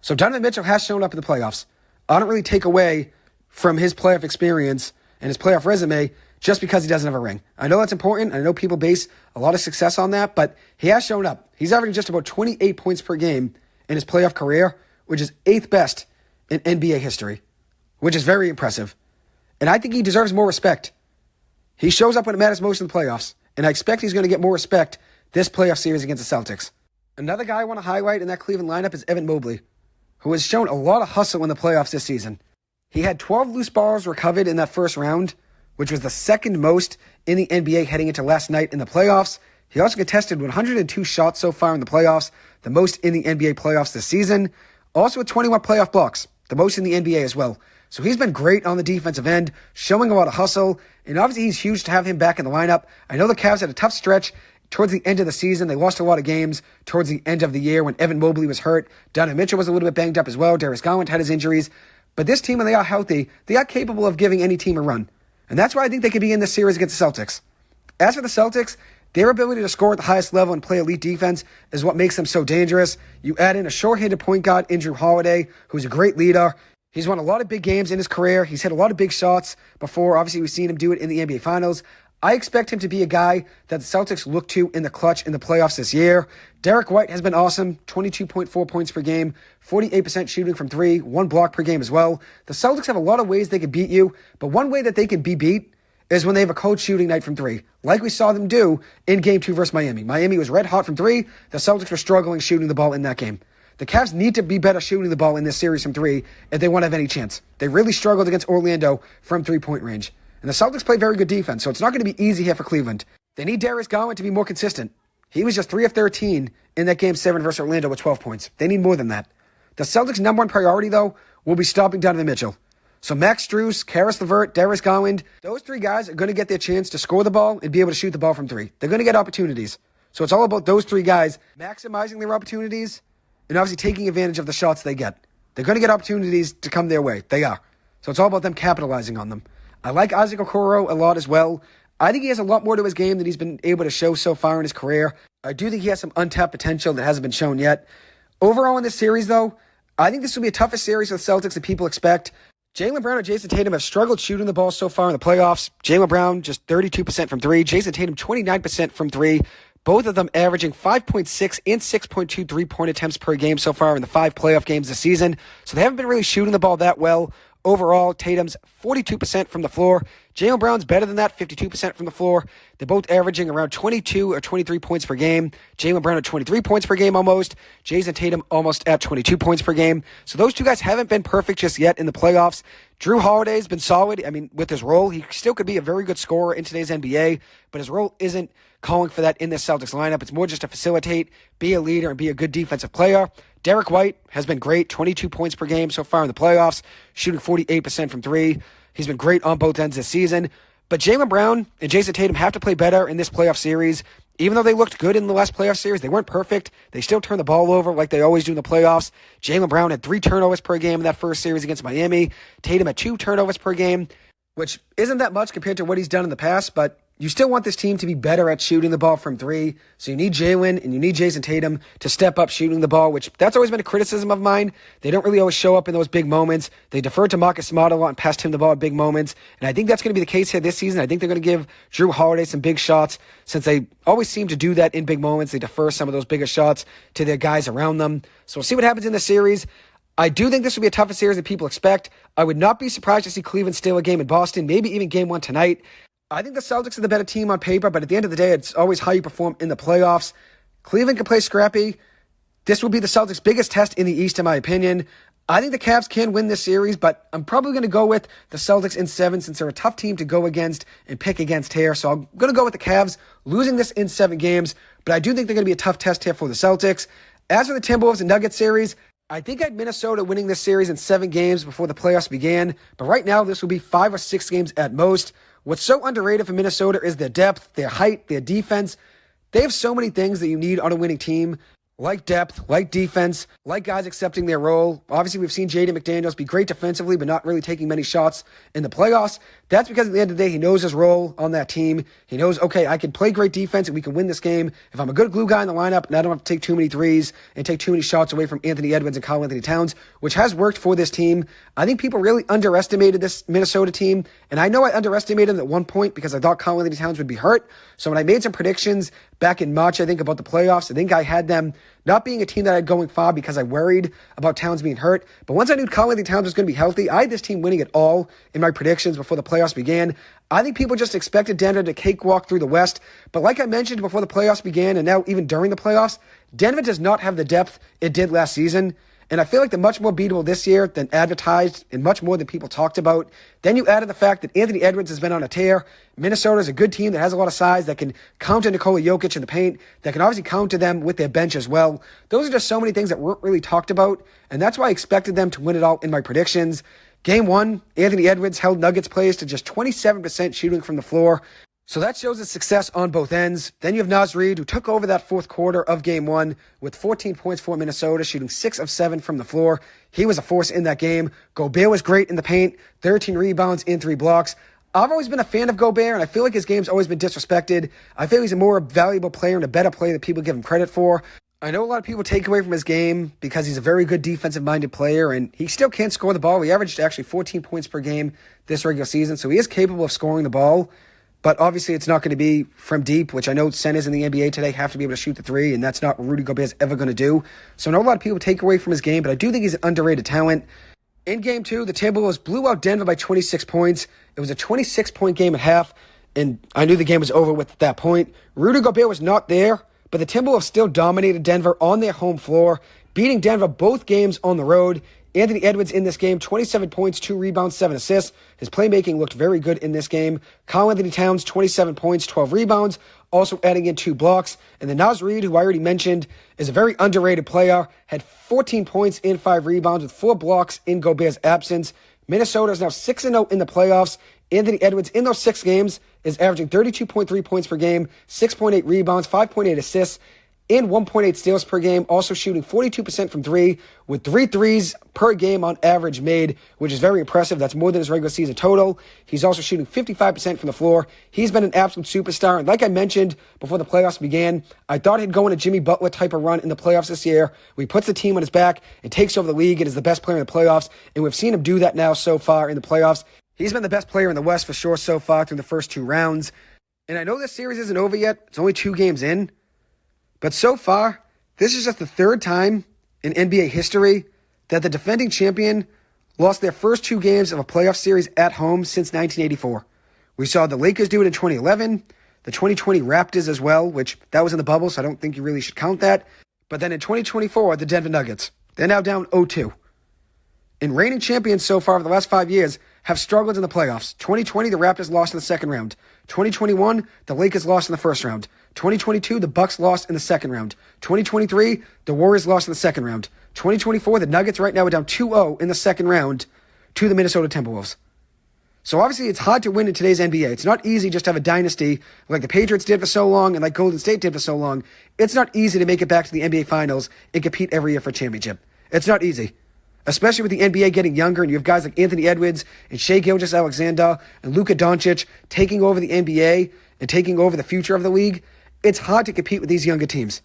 So Donovan Mitchell has shown up in the playoffs. I don't really take away from his playoff experience and his playoff resume just because he doesn't have a ring. I know that's important. I know people base a lot of success on that, but he has shown up. He's averaging just about 28 points per game in his playoff career, which is 8th best in NBA history, which is very impressive. And I think he deserves more respect. He shows up when it matters most in the playoffs, and I expect he's going to get more respect this playoff series against the Celtics. Another guy I want to highlight in that Cleveland lineup is Evan Mobley, who has shown a lot of hustle in the playoffs this season. He had 12 loose balls recovered in that first round, which was the second most in the NBA heading into last night in the playoffs. He also contested 102 shots so far in the playoffs, the most in the NBA playoffs this season. Also with 21 playoff blocks, the most in the NBA as well. So he's been great on the defensive end, showing a lot of hustle, and obviously he's huge to have him back in the lineup. I know the Cavs had a tough stretch towards the end of the season. They lost a lot of games towards the end of the year when Evan Mobley was hurt. Donovan Mitchell was a little bit banged up as well. Darius Garland had his injuries. But this team, when they are healthy, they are capable of giving any team a run. And that's why I think they could be in this series against the Celtics. As for the Celtics, their ability to score at the highest level and play elite defense is what makes them so dangerous. You add in a short-handed point guard in Drew Holiday, who's a great leader. He's won a lot of big games in his career. He's hit a lot of big shots before. Obviously, we've seen him do it in the NBA Finals. I expect him to be a guy that the Celtics look to in the clutch in the playoffs this year. Derek White has been awesome, 22.4 points per game, 48% shooting from 3, 1 block per game as well. The Celtics have a lot of ways they can beat you, but one way that they can be beat is when they have a cold shooting night from 3, like we saw them do in Game 2 versus Miami. Miami was red hot from 3. The Celtics were struggling shooting the ball in that game. The Cavs need to be better shooting the ball in this series from 3 if they want to have any chance. They really struggled against Orlando from 3-point range. And the Celtics play very good defense, so it's not going to be easy here for Cleveland. They need Darius Garland to be more consistent. He was just 3 of 13 in that Game 7 versus Orlando with 12 points. They need more than that. The Celtics' number one priority, though, will be stopping Donovan Mitchell. So Max Strus, Karis LeVert, Darius Garland, those 3 guys are going to get their chance to score the ball and be able to shoot the ball from 3. They're going to get opportunities. So it's all about those 3 guys maximizing their opportunities and obviously taking advantage of the shots they get. They're going to get opportunities to come their way. They are. So it's all about them capitalizing on them. I like Isaac Okoro a lot as well. I think he has a lot more to his game than he's been able to show so far in his career. I do think he has some untapped potential that hasn't been shown yet. Overall in this series, though, I think this will be a tougher series for the Celtics than people expect. Jaylen Brown and Jason Tatum have struggled shooting the ball so far in the playoffs. Jaylen Brown just 32% from 3. Jason Tatum 29% from 3. Both of them averaging 5.6 and 6.2 three-point attempts per game so far in the 5 playoff games this season. So they haven't been really shooting the ball that well. Overall, Tatum's 42% from the floor. Jaylen Brown's better than that, 52% from the floor. They're both averaging around 22 or 23 points per game. Jaylen Brown at 23 points per game almost. Jason Tatum almost at 22 points per game. So those 2 guys haven't been perfect just yet in the playoffs. Drew Holiday's been solid. I mean, with his role, he still could be a very good scorer in today's NBA, but his role isn't calling for that in this Celtics lineup. It's more just to facilitate, be a leader, and be a good defensive player. Derek White has been great, 22 points per game so far in the playoffs, shooting 48% from 3. He's been great on both ends this season. But Jaylen Brown and Jason Tatum have to play better in this playoff series. Even though they looked good in the last playoff series, they weren't perfect. They still turned the ball over like they always do in the playoffs. Jaylen Brown had 3 turnovers per game in that first series against Miami. Tatum had 2 turnovers per game, which isn't that much compared to what he's done in the past, but you still want this team to be better at shooting the ball from 3. So you need Jaylen and you need Jason Tatum to step up shooting the ball, which that's always been a criticism of mine. They don't really always show up in those big moments. They defer to Marcus Smart a lot and passed him the ball at big moments. And I think that's going to be the case here this season. I think they're going to give Drew Holiday some big shots since they always seem to do that in big moments. They defer some of those bigger shots to their guys around them. So we'll see what happens in this series. I do think this will be a tougher series than people expect. I would not be surprised to see Cleveland steal a game in Boston, maybe even game 1 tonight. I think the Celtics are the better team on paper, but at the end of the day, it's always how you perform in the playoffs. Cleveland can play scrappy. This will be the Celtics' biggest test in the East, in my opinion. I think the Cavs can win this series, but I'm probably going to go with the Celtics in 7 since they're a tough team to go against and pick against here. So I'm going to go with the Cavs losing this in 7 games, but I do think they're going to be a tough test here for the Celtics. As for the Timberwolves and Nuggets series, I think I had Minnesota winning this series in 7 games before the playoffs began, but right now this will be 5 or 6 games at most. What's so underrated for Minnesota is their depth, their height, their defense. They have so many things that you need on a winning team, like depth, like defense, like guys accepting their role. Obviously, we've seen Jaden McDaniels be great defensively, but not really taking many shots in the playoffs. That's because at the end of the day, he knows his role on that team. He knows, okay, I can play great defense and we can win this game if I'm a good glue guy in the lineup and I don't have to take too many threes and take too many shots away from Anthony Edwards and Karl-Anthony Towns, which has worked for this team. I think people really underestimated this Minnesota team, and I know I underestimated them at one point because I thought Karl-Anthony Towns would be hurt. So when I made some predictions back in March, I think, about the playoffs, I think I had them not being a team that I had going far because I worried about Towns being hurt. But once I knew Karl-Anthony Towns was going to be healthy, I had this team winning it all in my predictions before the playoffs began. I think people just expected Denver to cakewalk through the West. But like I mentioned before the playoffs began, and now even during the playoffs, Denver does not have the depth it did last season. And I feel like they're much more beatable this year than advertised and much more than people talked about. Then you added the fact that Anthony Edwards has been on a tear. Minnesota is a good team that has a lot of size that can counter Nikola Jokic in the paint, that can obviously counter them with their bench as well. Those are just so many things that weren't really talked about, and that's why I expected them to win it all in my predictions. Game 1, Anthony Edwards held Nuggets players to just 27% shooting from the floor. So that shows his success on both ends. Then you have Naz Reid, who took over that fourth quarter of Game 1 with 14 points for Minnesota, shooting 6 of 7 from the floor. He was a force in that game. Gobert was great in the paint, 13 rebounds and 3 blocks. I've always been a fan of Gobert, and I feel like his game's always been disrespected. I feel he's a more valuable player and a better player that people give him credit for. I know a lot of people take away from his game because he's a very good defensive-minded player, and he still can't score the ball. He averaged actually 14 points per game this regular season, so he is capable of scoring the ball. But obviously, it's not going to be from deep, which I know centers in the NBA today have to be able to shoot the 3, and that's not what Rudy Gobert is ever going to do. So I know a lot of people take away from his game, but I do think he's an underrated talent. In Game 2, the Timberwolves blew out Denver by 26 points. It was a 26-point game at half, and I knew the game was over with at that point. Rudy Gobert was not there, but the Timberwolves still dominated Denver on their home floor, beating Denver both games on the road. Anthony Edwards in this game, 27 points, 2 rebounds, 7 assists. His playmaking looked very good in this game. Karl-Anthony Towns, 27 points, 12 rebounds, also adding in 2 blocks. And then Naz Reid, who I already mentioned, is a very underrated player, had 14 points and 5 rebounds with 4 blocks in Gobert's absence. Minnesota is now 6-0 in the playoffs. Anthony Edwards in those 6 games is averaging 32.3 points per game, 6.8 rebounds, 5.8 assists, and 1.8 steals per game, also shooting 42% from 3, with 3 threes per game on average made, which is very impressive. That's more than his regular season total. He's also shooting 55% from the floor. He's been an absolute superstar, and like I mentioned before the playoffs began, I thought he'd go on a Jimmy Butler type of run in the playoffs this year, where he puts the team on his back and takes over the league and is the best player in the playoffs, and we've seen him do that now so far in the playoffs. He's been the best player in the West for sure so far through the first 2 rounds, and I know this series isn't over yet. It's only 2 games in. But so far, this is just the 3rd time in NBA history that the defending champion lost their first 2 games of a playoff series at home since 1984. We saw the Lakers do it in 2011, the 2020 Raptors as well, which that was in the bubble, so I don't think you really should count that. But then in 2024, the Denver Nuggets. They're now down 0-2. And reigning champions so far over the last 5 years have struggled in the playoffs. 2020, the Raptors lost in the second round. 2021, the Lakers lost in the first round. 2022, the Bucks lost in the second round. 2023, the Warriors lost in the second round. 2024, the Nuggets right now are down 2-0 in the second round to the Minnesota Timberwolves. So obviously it's hard to win in today's NBA. It's not easy just to have a dynasty like the Patriots did for so long and like Golden State did for so long. It's not easy to make it back to the NBA Finals and compete every year for a championship. It's not easy. Especially with the NBA getting younger and you have guys like Anthony Edwards and Shai Gilgeous-Alexander and Luka Doncic taking over the NBA and taking over the future of the league. It's hard to compete with these younger teams.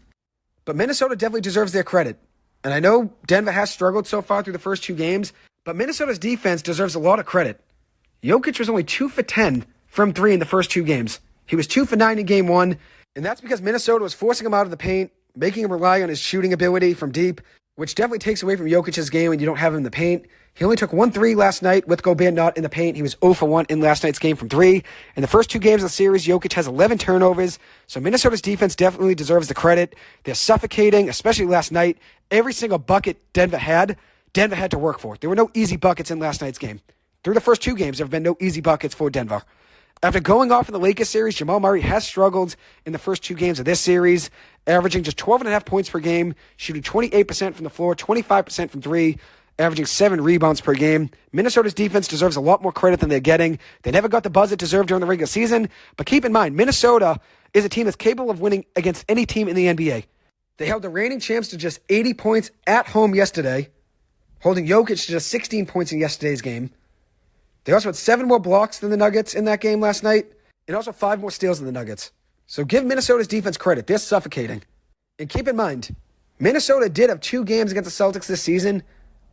But Minnesota definitely deserves their credit. And I know Denver has struggled so far through the first 2 games, but Minnesota's defense deserves a lot of credit. Jokic was only 2 for 10 from 3 in the first 2 games. He was 2 for 9 in game 1, and that's because Minnesota was forcing him out of the paint, making him rely on his shooting ability from deep, which definitely takes away from Jokic's game when you don't have him in the paint. He only took 1 3 last night with Gobert not in the paint. He was 0 for 1 in last night's game from 3. In the first 2 games of the series, Jokic has 11 turnovers, so Minnesota's defense definitely deserves the credit. They're suffocating, especially last night. Every single bucket Denver had to work for. There were no easy buckets in last night's game. Through the first 2 games, there have been no easy buckets for Denver. After going off in the Lakers series, Jamal Murray has struggled in the first 2 games of this series, averaging just 12.5 points per game, shooting 28% from the floor, 25% from 3, averaging 7 rebounds per game. Minnesota's defense deserves a lot more credit than they're getting. They never got the buzz it deserved during the regular season, but keep in mind, Minnesota is a team that's capable of winning against any team in the NBA. They held the reigning champs to just 80 points at home yesterday, holding Jokic to just 16 points in yesterday's game. They also had 7 more blocks than the Nuggets in that game last night, and also 5 more steals than the Nuggets. So give Minnesota's defense credit. They're suffocating. And keep in mind, Minnesota did have 2 games against the Celtics this season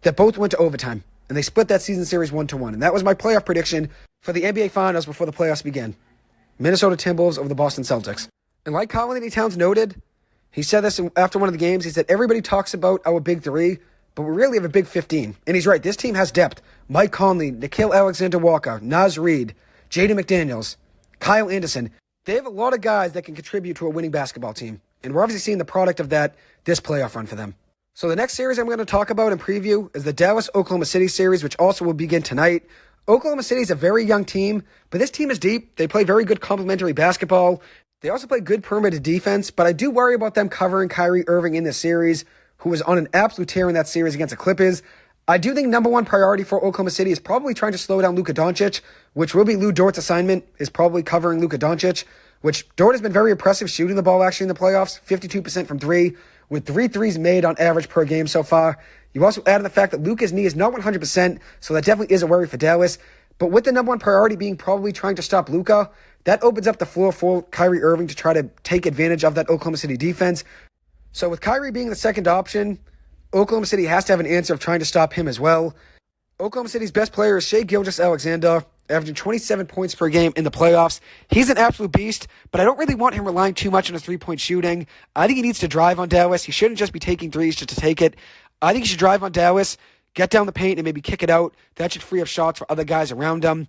that both went to overtime, and they split that season series 1-1. And that was my playoff prediction for the NBA Finals before the playoffs began. Minnesota Timberwolves over the Boston Celtics. And like Karl-Anthony Towns noted, he said this after one of the games, he said, everybody talks about our big 3, but we really have a big 15. And he's right. This team has depth. Mike Conley, Nickeil Alexander-Walker, Naz Reid, Jaden McDaniels, Kyle Anderson. They have a lot of guys that can contribute to a winning basketball team. And we're obviously seeing the product of that this playoff run for them. So the next series I'm going to talk about and preview is the Dallas-Oklahoma City series, which also will begin tonight. Oklahoma City is a very young team, but this team is deep. They play very good complementary basketball. They also play good perimeter defense, but I do worry about them covering Kyrie Irving in this series, who was on an absolute tear in that series against the Clippers. I do think number 1 priority for Oklahoma City is probably trying to slow down Luka Doncic, which will be Lou Dort's assignment, is probably covering Luka Doncic, which Dort has been very impressive shooting the ball actually in the playoffs, 52% from 3, with 3 threes made on average per game so far. You also add in the fact that Luka's knee is not 100%, so that definitely is a worry for Dallas. But with the number 1 priority being probably trying to stop Luka, that opens up the floor for Kyrie Irving to try to take advantage of that Oklahoma City defense. So with Kyrie being the second option, Oklahoma City has to have an answer of trying to stop him as well. Oklahoma City's best player is Shai Gilgeous-Alexander, averaging 27 points per game in the playoffs. He's an absolute beast, but I don't really want him relying too much on his 3-point shooting. I think he needs to drive on Dallas. He shouldn't just be taking threes just to take it. I think he should drive on Dallas, get down the paint, and maybe kick it out. That should free up shots for other guys around him.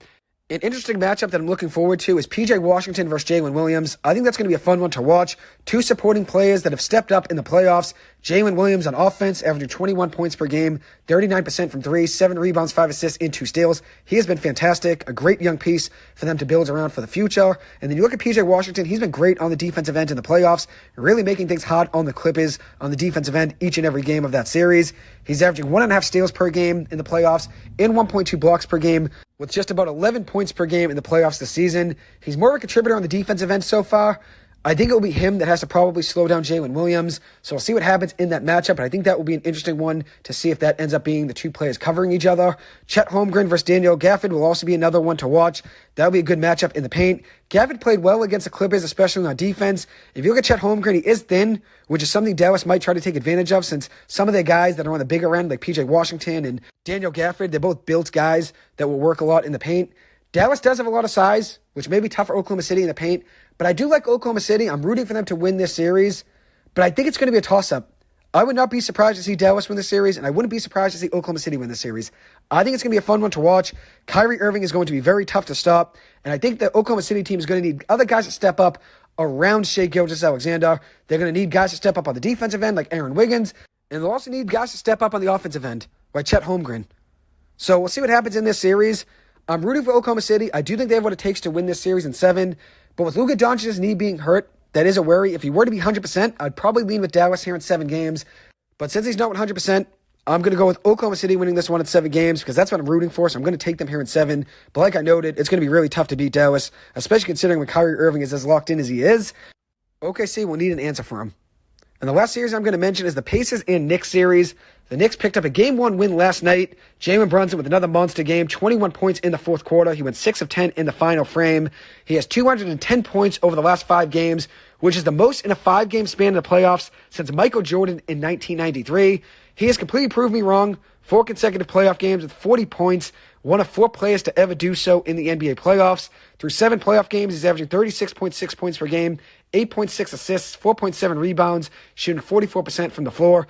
An interesting matchup that I'm looking forward to is P.J. Washington versus Jalen Williams. I think that's going to be a fun one to watch. 2 supporting players that have stepped up in the playoffs. Jalen Williams on offense, averaging 21 points per game, 39% from 3, 7 rebounds, 5 assists, and 2 steals. He has been fantastic, a great young piece for them to build around for the future. And then you look at P.J. Washington, he's been great on the defensive end in the playoffs, really making things hard on the Clippers on the defensive end each and every game of that series. He's averaging 1.5 steals per game in the playoffs and 1.2 blocks per game, with just about 11 points per game in the playoffs this season. He's more of a contributor on the defensive end so far. I think it will be him that has to probably slow down Jalen Williams. So we'll see what happens in that matchup. But I think that will be an interesting one to see if that ends up being the 2 players covering each other. Chet Holmgren versus Daniel Gafford will also be another one to watch. That'll be a good matchup in the paint. Gafford played well against the Clippers, especially on defense. If you look at Chet Holmgren, he is thin, which is something Dallas might try to take advantage of, since some of their guys that are on the bigger end, like P.J. Washington and Daniel Gafford, they're both built guys that will work a lot in the paint. Dallas does have a lot of size, which may be tough for Oklahoma City in the paint, but I do like Oklahoma City. I'm rooting for them to win this series, but I think it's going to be a toss-up. I would not be surprised to see Dallas win the series, and I wouldn't be surprised to see Oklahoma City win the series. I think it's going to be a fun one to watch. Kyrie Irving is going to be very tough to stop, and I think the Oklahoma City team is going to need other guys to step up around Shai Gilgeous-Alexander. They're going to need guys to step up on the defensive end, like Aaron Wiggins, and they'll also need guys to step up on the offensive end, like Chet Holmgren. So we'll see what happens in this series. I'm rooting for Oklahoma City. I do think they have what it takes to win this series in 7, but with Luka Doncic's knee being hurt, that is a worry. If he were to be 100%, I'd probably lean with Dallas here in 7 games. But since he's not 100%, I'm going to go with Oklahoma City winning this one in 7 games because that's what I'm rooting for, so I'm going to take them here in 7. But like I noted, it's going to be really tough to beat Dallas, especially considering when Kyrie Irving is as locked in as he is. OKC will need an answer for him. And the last series I'm going to mention is the Pacers and Knicks series. The Knicks picked up a Game 1 win last night. Jalen Brunson with another monster game, 21 points in the fourth quarter. He went 6 of 10 in the final frame. He has 210 points over the last 5 games, which is the most in a 5-game span in the playoffs since Michael Jordan in 1993. He has completely proved me wrong. 4 consecutive playoff games with 40 points. One of 4 players to ever do so in the NBA playoffs. Through 7 playoff games, he's averaging 36.6 points per game, 8.6 assists, 4.7 rebounds, shooting 44% from the floor.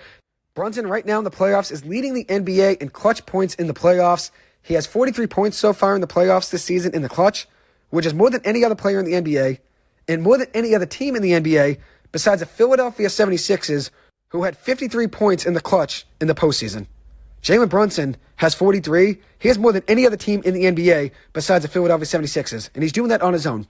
Brunson right now in the playoffs is leading the NBA in clutch points in the playoffs. He has 43 points so far in the playoffs this season in the clutch, which is more than any other player in the NBA and more than any other team in the NBA besides the Philadelphia 76ers, who had 53 points in the clutch in the postseason. Jalen Brunson has 43. He has more than any other team in the NBA besides the Philadelphia 76ers, and he's doing that on his own.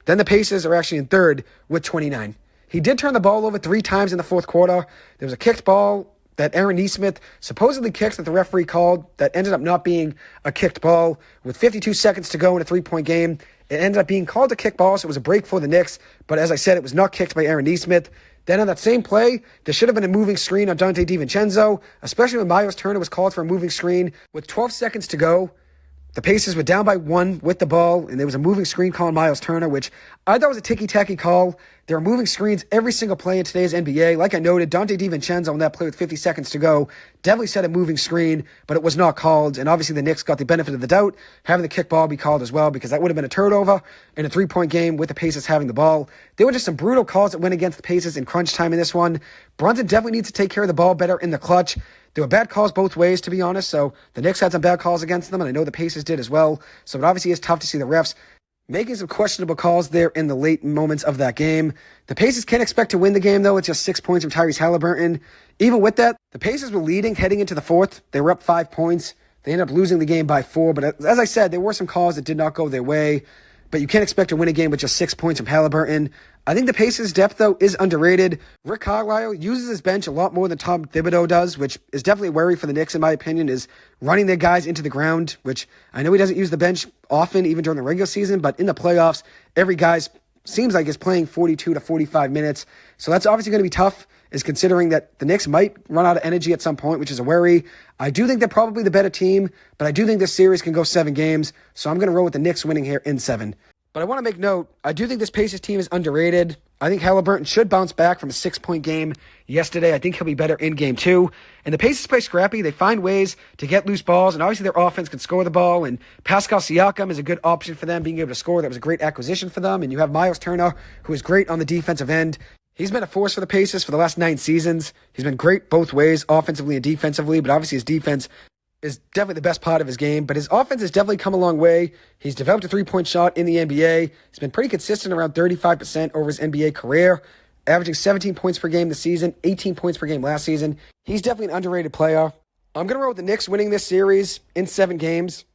Then the Pacers are actually in third with 29. He did turn the ball over 3 times in the fourth quarter. There was a kicked ball that Aaron Nesmith supposedly kicked that the referee called that ended up not being a kicked ball. With 52 seconds to go in a 3-point game, it ended up being called a kick ball, so it was a break for the Knicks. But as I said, it was not kicked by Aaron Nesmith. Then on that same play, there should have been a moving screen on Dante DiVincenzo, especially when Miles Turner was called for a moving screen. With 12 seconds to go, the Pacers were down by 1 with the ball, and there was a moving screen call on Miles Turner, which I thought was a ticky-tacky call. There are moving screens every single play in today's NBA. Like I noted, Dante DiVincenzo on that play with 50 seconds to go definitely set a moving screen, but it was not called. And obviously the Knicks got the benefit of the doubt, having the kick ball be called as well, because that would have been a turnover in a 3-point game with the Pacers having the ball. There were just some brutal calls that went against the Pacers in crunch time in this one. Brunson definitely needs to take care of the ball better in the clutch. There were bad calls both ways, to be honest, so the Knicks had some bad calls against them, and I know the Pacers did as well. So it obviously is tough to see the refs making some questionable calls there in the late moments of that game. The Pacers can't expect to win the game, though. It's just 6 points from Tyrese Halliburton. Even with that, the Pacers were leading heading into the fourth. They were up 5 points. They ended up losing the game by 4. But as I said, there were some calls that did not go their way. But you can't expect to win a game with just 6 points from Halliburton. I think the Pacers' depth, though, is underrated. Rick Carlisle uses his bench a lot more than Tom Thibodeau does, which is definitely a worry for the Knicks, in my opinion, is running their guys into the ground, which I know he doesn't use the bench often, even during the regular season, but in the playoffs, every guy seems like is playing 42 to 45 minutes. So that's obviously going to be tough, is considering that the Knicks might run out of energy at some point, which is a worry. I do think they're probably the better team, but I do think this series can go 7 games, so I'm going to roll with the Knicks winning here in 7. But I want to make note, I do think this Pacers team is underrated. I think Halliburton should bounce back from a 6-point game yesterday. I think he'll be better in game 2. And the Pacers play scrappy. They find ways to get loose balls, and obviously their offense can score the ball, and Pascal Siakam is a good option for them, being able to score. That was a great acquisition for them. And you have Miles Turner, who is great on the defensive end. He's been a force for the Pacers for the last 9 seasons. He's been great both ways, offensively and defensively, but obviously his defense is definitely the best part of his game, but his offense has definitely come a long way. He's developed a 3-point shot in the NBA. He's been pretty consistent, around 35% over his NBA career, averaging 17 points per game this season, 18 points per game last season. He's definitely an underrated player. I'm going to roll with the Knicks winning this series in 7 games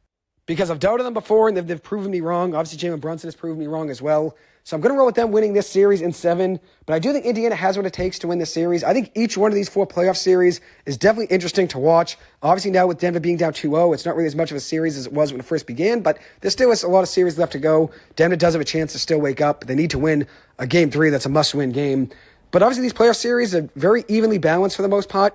because I've doubted them before, and they've proven me wrong. Obviously, Jalen Brunson has proven me wrong as well. So I'm going to roll with them winning this series in 7, but I do think Indiana has what it takes to win this series. I think each one of these 4 playoff series is definitely interesting to watch. Obviously now with Denver being down 2-0, it's not really as much of a series as it was when it first began, but there still is a lot of series left to go. Denver does have a chance to still wake up. They need to win a game 3 that's a must-win game. But obviously these playoff series are very evenly balanced for the most part,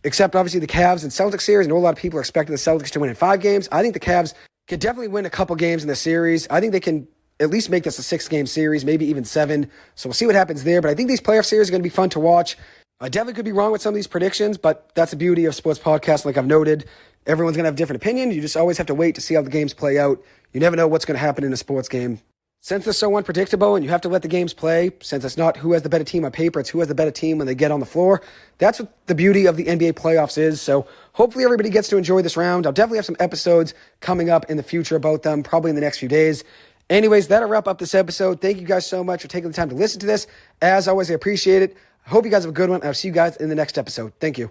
except obviously the Cavs and Celtics series. I know a lot of people are expecting the Celtics to win in 5 games. I think the Cavs can definitely win a couple games in the series. I think they can at least make this a 6-game series, maybe even 7. So we'll see what happens there. But I think these playoff series are going to be fun to watch. I definitely could be wrong with some of these predictions, but that's the beauty of sports podcasts. Like I've noted, everyone's going to have a different opinion. You just always have to wait to see how the games play out. You never know what's going to happen in a sports game. Since they're so unpredictable and you have to let the games play, since it's not who has the better team on paper, it's who has the better team when they get on the floor. That's what the beauty of the NBA playoffs is. So hopefully everybody gets to enjoy this round. I'll definitely have some episodes coming up in the future about them, probably in the next few days. Anyways, that'll wrap up this episode. Thank you guys so much for taking the time to listen to this. As always, I appreciate it. I hope you guys have a good one. I'll see you guys in the next episode. Thank you.